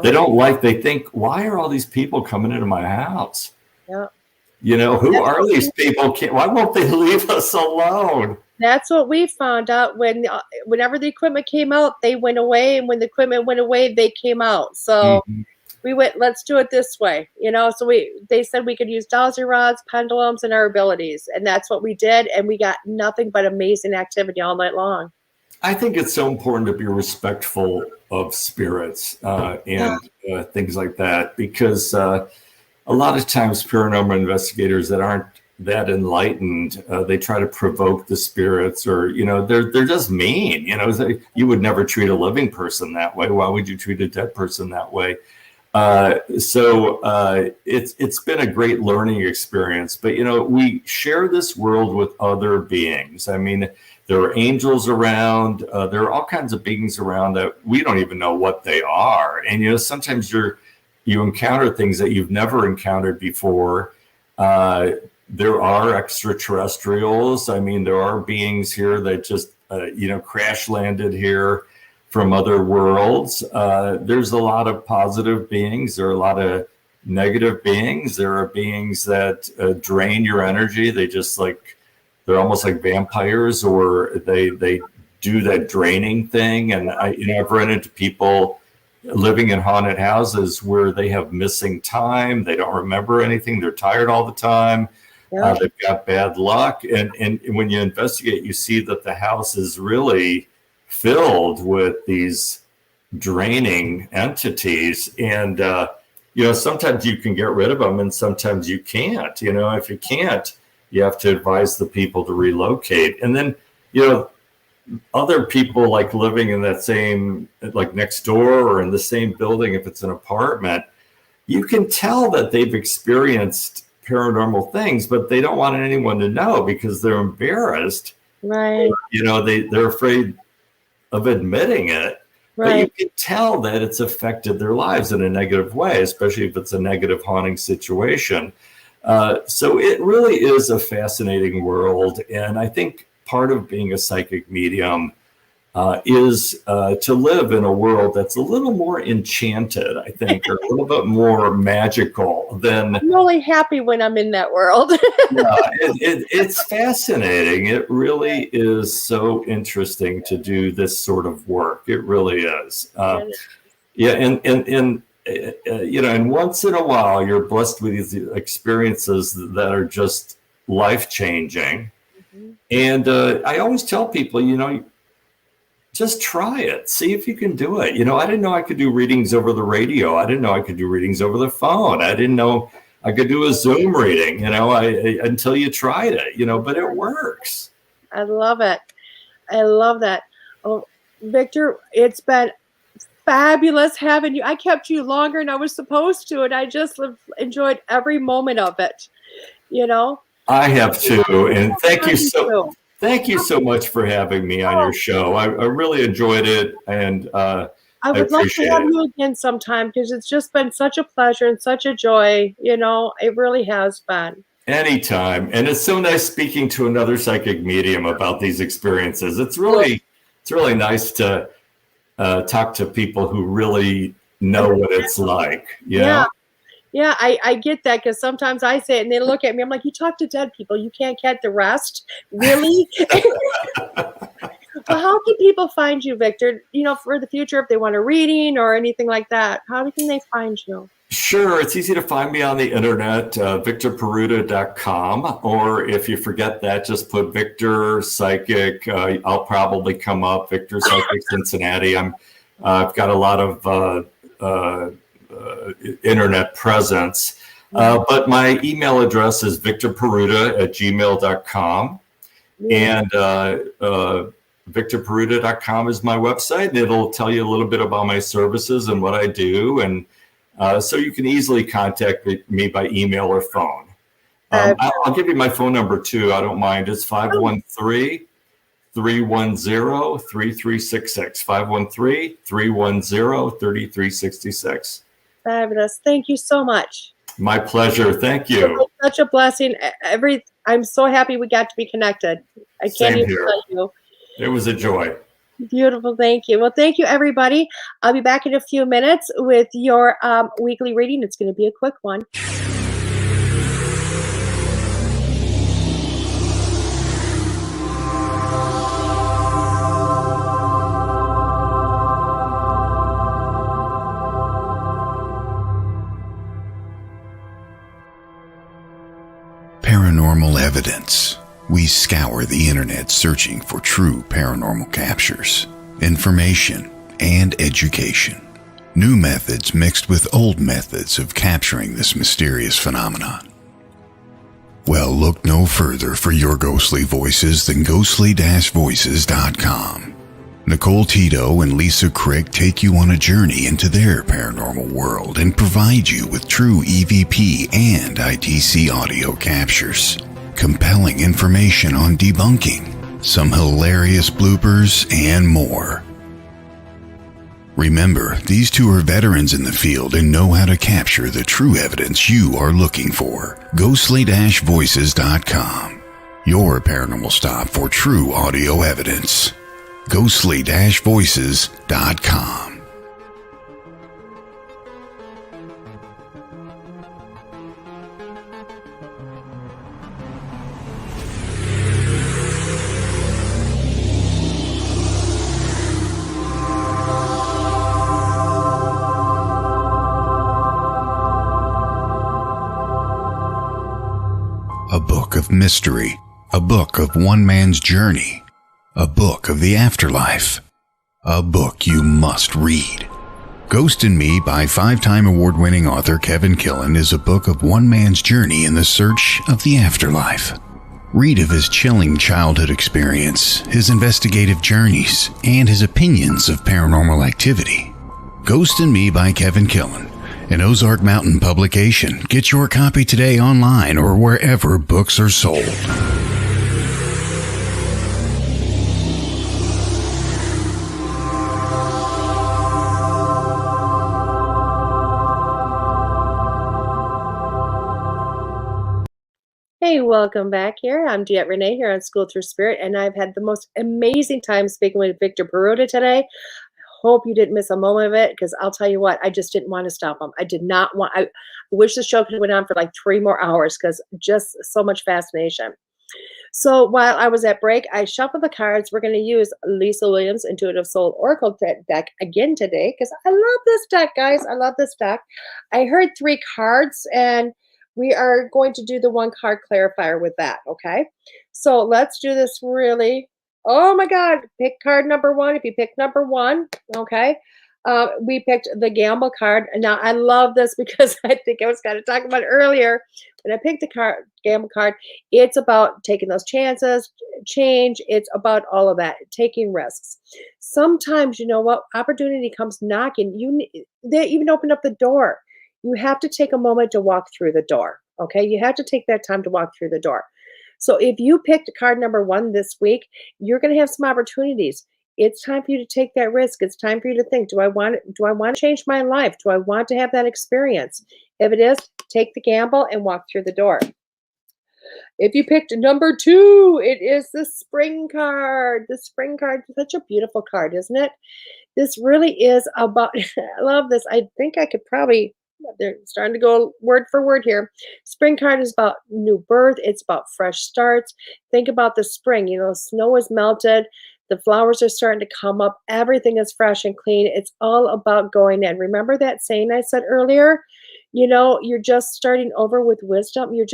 They think, why are all these people coming into my house? Yeah. Who are these people? Why won't they leave us alone?
That's what we found out whenever the equipment came out, they went away. And when the equipment went away, they came out. So we went, let's do it this way. So they said we could use dowsing rods, pendulums, and our abilities. And that's what we did. And we got nothing but amazing activity all night long.
I think it's so important to be respectful of spirits and things like that, because a lot of times paranormal investigators that aren't that enlightened, they try to provoke the spirits, or they're just mean. You would never treat a living person that way. Why would you treat a dead person that way? So it's been a great learning experience. But we share this world with other beings. I mean, there are angels around. There are all kinds of beings around that we don't even know what they are. And sometimes you encounter things that you've never encountered before. There are extraterrestrials. I mean, there are beings here that just, crash landed here from other worlds. There's a lot of positive beings. There are a lot of negative beings. There are beings that drain your energy. They're almost like vampires, or they do that draining thing. And I've run into people living in haunted houses where they have missing time. They don't remember anything. They're tired all the time. Yeah. They've got bad luck. And when you investigate, you see that the house is really filled with these draining entities. And, sometimes you can get rid of them and sometimes you can't. If you can't, you have to advise the people to relocate. And then, other people like living in that same, like next door or in the same building, if it's an apartment, you can tell that they've experienced paranormal things, but they don't want anyone to know because they're embarrassed. Right. They're afraid of admitting it. Right. But you can tell that it's affected their lives in a negative way, especially if it's a negative haunting situation. So it really is a fascinating world. And I think part of being a psychic medium is to live in a world that's a little more enchanted, I think, or a little bit more magical than...
I'm really happy when I'm in that world.
It's fascinating. It really is so interesting to do this sort of work. It really is. And once in a while, you're blessed with these experiences that are just life-changing. Mm-hmm. And I always tell people, just try it. See if you can do it. I didn't know I could do readings over the radio. I didn't know I could do readings over the phone. I didn't know I could do a Zoom reading, until you tried it, but it works.
I love it. I love that. Oh, Victor, it's been fabulous having you. I kept you longer than I was supposed to, and I just enjoyed every moment of it. you know?
I have too, and thank you
Too.
so much for having me on your show. I really enjoyed it, and
I
I
would love to
appreciate
have
it.
you again sometime because it's just been such a pleasure and such a joy. You know, it really has been.
Anytime, and it's so nice speaking to another psychic medium about these experiences. It's really nice to talk to people who really know what it's like. You
Yeah.
know?
Yeah, I get that because sometimes I say it and they look at me. I'm like, you talk to dead people. You can't get the rest. Really? Well, how can people find you, Victor? You know, for the future, if they want a reading or anything like that, how can they find you?
Sure, it's easy to find me on the internet, victorparuta.com, or if you forget that, just put Victor Psychic. I'll probably come up, Victor Psychic Cincinnati. I've got a lot of internet presence, but my email address is victorparuta@gmail.com, and victorparuta.com is my website, and it'll tell you a little bit about my services and what I do, and so you can easily contact me by email or phone. I'll give you my phone number too. I don't mind. It's 513-310-3366. 513-310-3366.
Fabulous. Thank you so much.
My pleasure. Thank you.
Such a blessing. I'm so happy we got to be connected. I can't
Same
even
here.
tell you.
It was a joy.
Beautiful. Thank you. Well, thank you, everybody. I'll be back in a few minutes with your weekly reading. It's going to be a quick one.
Paranormal evidence. We scour the internet searching for true paranormal captures, information, and education. New methods mixed with old methods of capturing this mysterious phenomenon. Well, look no further for your ghostly voices than ghostly-voices.com. Nicole Tito and Lisa Crick take you on a journey into their paranormal world and provide you with true EVP and ITC audio captures, compelling information on debunking, some hilarious bloopers, and more. Remember, these two are veterans in the field and know how to capture the true evidence you are looking for. Ghostly-voices.com, your paranormal stop for true audio evidence. Ghostly-voices.com. A book of mystery, a book of one man's journey, a book of the afterlife, a book you must read. Ghost and Me by 5-time award-winning author Kevin Killen is a book of one man's journey in the search of the afterlife. Read of his chilling childhood experience, his investigative journeys, and his opinions of paranormal activity. Ghost and Me by Kevin Killen, an Ozark Mountain publication. Get your copy today online or wherever books are sold.
Hey, welcome back here. I'm DeEtte Renee here on Schooled Thru Spirit, and I've had the most amazing time speaking with Victor Paruta today. I hope you didn't miss a moment of it, because I'll tell you what, I just didn't want to stop him. I did not want, I wish the show could have went on for like 3 more hours, because just so much fascination. So while I was at break, I shuffled the cards. We're going to use Lisa Williams' Intuitive Soul Oracle deck again today, because I love this deck, guys. I love this deck. I heard 3 cards, and we are going to do the 1 card clarifier with that, okay? So let's do this really. Oh my God, pick card number 1 if you pick number 1, okay? We picked the Gamble card. Now, I love this because I think I was kind of talking about it earlier. When I picked the Gamble card, it's about taking those chances, change. It's about all of that, taking risks. Sometimes, you know what, opportunity comes knocking. They even open up the door. You have to take a moment to walk through the door, Okay, you have to take that time to walk through the door. So if you picked card number 1 this week, you're going to have some opportunities. It's time for you to take that risk. It's time for you to think, do I want to change my life? Do I want to have that experience? If it is, take the gamble and walk through the door. If you picked number 2, it is the spring card. The spring card is such a beautiful card, isn't it? This really is about, I love this. I think I could probably, they're starting to go word for word here. Spring card is about new birth. It's about fresh starts. Think about the spring. Snow is melted. The flowers are starting to come up. Everything is fresh and clean. It's all about going in. Remember that saying I said earlier? You're just starting over with wisdom. You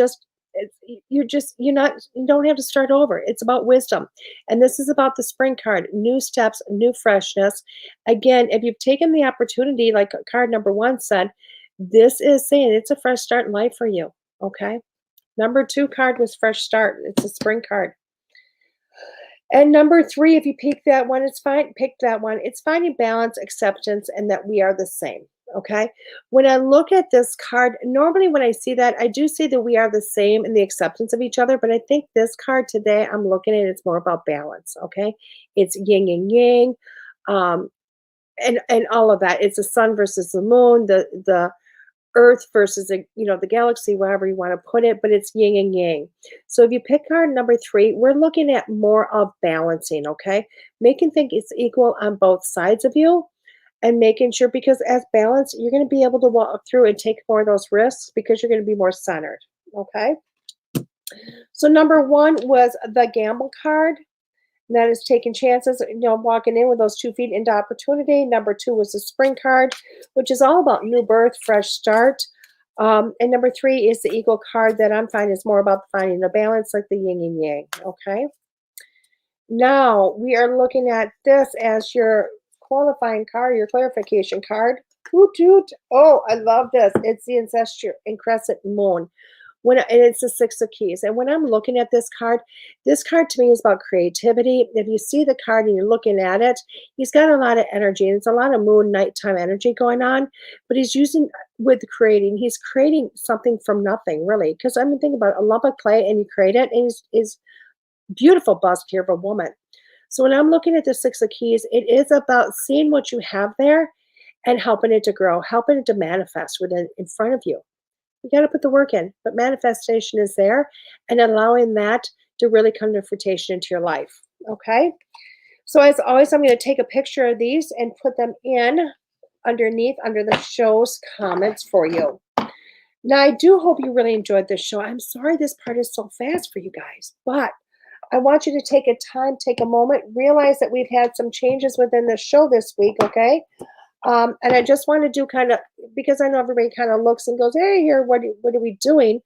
don't have to start over. It's about wisdom. And this is about the spring card, new steps, new freshness. Again, if you've taken the opportunity, like card number 1 said, this is saying it's a fresh start in life for you. Okay. Number 2 card was fresh start. It's a spring card. And number 3, if you pick that one, it's fine. Pick that one. It's finding balance, acceptance, and that we are the same. Okay. When I look at this card, normally when I see that, I do see that we are the same in the acceptance of each other. But I think this card today, I'm looking at it's more about balance. Okay. It's yin and yang, and all of that. It's the sun versus the moon, the earth versus the galaxy, wherever you want to put it, but it's yin and yang. So if you pick card number 3, we're looking at more of balancing. Okay. Making things it's equal on both sides of you. And making sure, because as balance, you're going to be able to walk through and take more of those risks because you're going to be more centered. Okay. So number 1 was the gamble card. That is taking chances, walking in with those 2 feet into opportunity. Number 2 was the spring card, which is all about new birth, fresh start. And number 3 is the eagle card that I'm finding is more about finding the balance, like the yin and yang. Okay. Now we are looking at this as your qualifying card, your clarification card. Toot, toot. Oh, I love this. It's the ancestral and crescent moon. And it's the 6 of keys. And when I'm looking at this card to me is about creativity. If you see the card and you're looking at it, he's got a lot of energy, and it's a lot of moon nighttime energy going on. But he's using with creating. He's creating something from nothing, really. Because I'm thinking about a lump of clay, and you create it, and he's beautiful bust here of a woman. So when I'm looking at the 6 of keys, it is about seeing what you have there and helping it to grow, helping it to manifest within in front of you. You got to put the work in, but manifestation is there and allowing that to really come to fruition into your life. Okay. So as always, I'm going to take a picture of these and put them in underneath under the show's comments for you. Now, I do hope you really enjoyed this show. I'm sorry this part is so fast for you guys, but I want you to take a moment, realize that we've had some changes within the show this week, okay? And I just want to do kind of, because I know everybody kind of looks and goes, hey, here, what are we doing?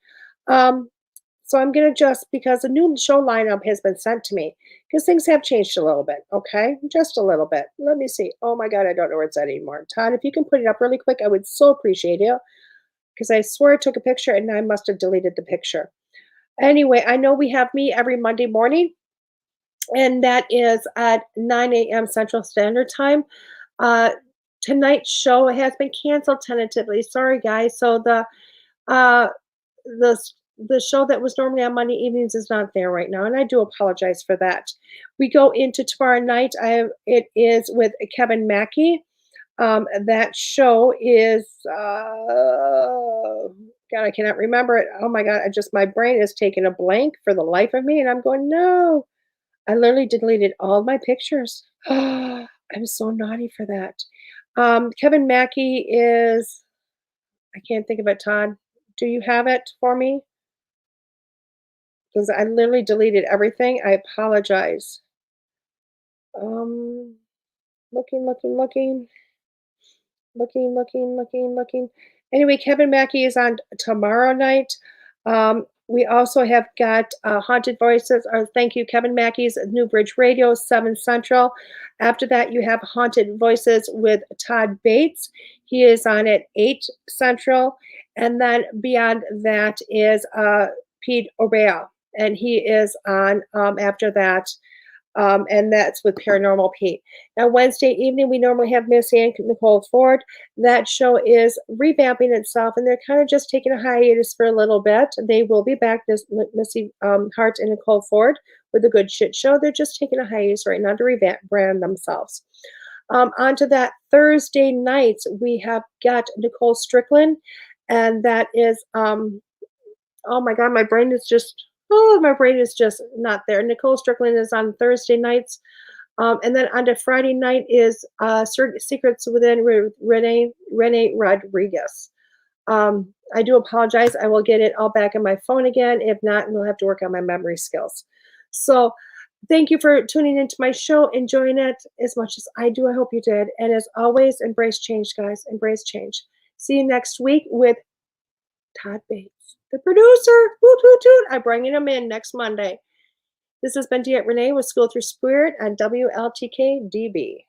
So I'm going to just, because a new show lineup has been sent to me, because things have changed a little bit, okay? Just a little bit. Let me see. Oh, my God, I don't know where it's at anymore. Todd, if you can put it up really quick, I would so appreciate it, because I swear I took a picture and I must have deleted the picture. Anyway, I know we have me every Monday morning, and that is at 9 a.m. Central Standard Time. Tonight's show has been canceled tentatively. Sorry, guys. So the show that was normally on Monday evenings is not there right now, and I do apologize for that. We go into tomorrow night. It is with Kevin Mackey. That show is God, I cannot remember it. Oh my God, my brain is taking a blank for the life of me, and I'm going, no. I literally deleted all my pictures. I'm so naughty for that. Kevin Mackey is, I can't think of it, Todd. Do you have it for me? Because I literally deleted everything. I apologize. Looking. Anyway, Kevin Mackey is on tomorrow night. We also have got Haunted Voices, or thank you, Kevin Mackey's New Bridge Radio, 7 Central. After that, you have Haunted Voices with Todd Bates. He is on at 8 Central. And then beyond that is Pete Orea, and he is on after that And that's with Paranormal Pete. Now, Wednesday evening, we normally have Miss Ann Nicole Ford. That show is revamping itself, and they're kind of just taking a hiatus for a little bit. They will be back, Missy Hart and Nicole Ford, with a good shit show. They're just taking a hiatus right now to rebrand themselves. On to that Thursday night, we have got Nicole Strickland, and that is, oh my God, my brain is just not there. Nicole Strickland is on Thursday nights. And then on to Friday night is Secrets Within Renee Rodriguez. I do apologize. I will get it all back on my phone again. If not, we'll have to work on my memory skills. So thank you for tuning into my show, enjoying it as much as I do. I hope you did. And as always, embrace change, guys. Embrace change. See you next week with Todd Bates, the producer. Woot, woot, woot. I'm bringing him in next Monday. This has been DeEtte Renee with Schooled Thru Spirit on WLTK-DB.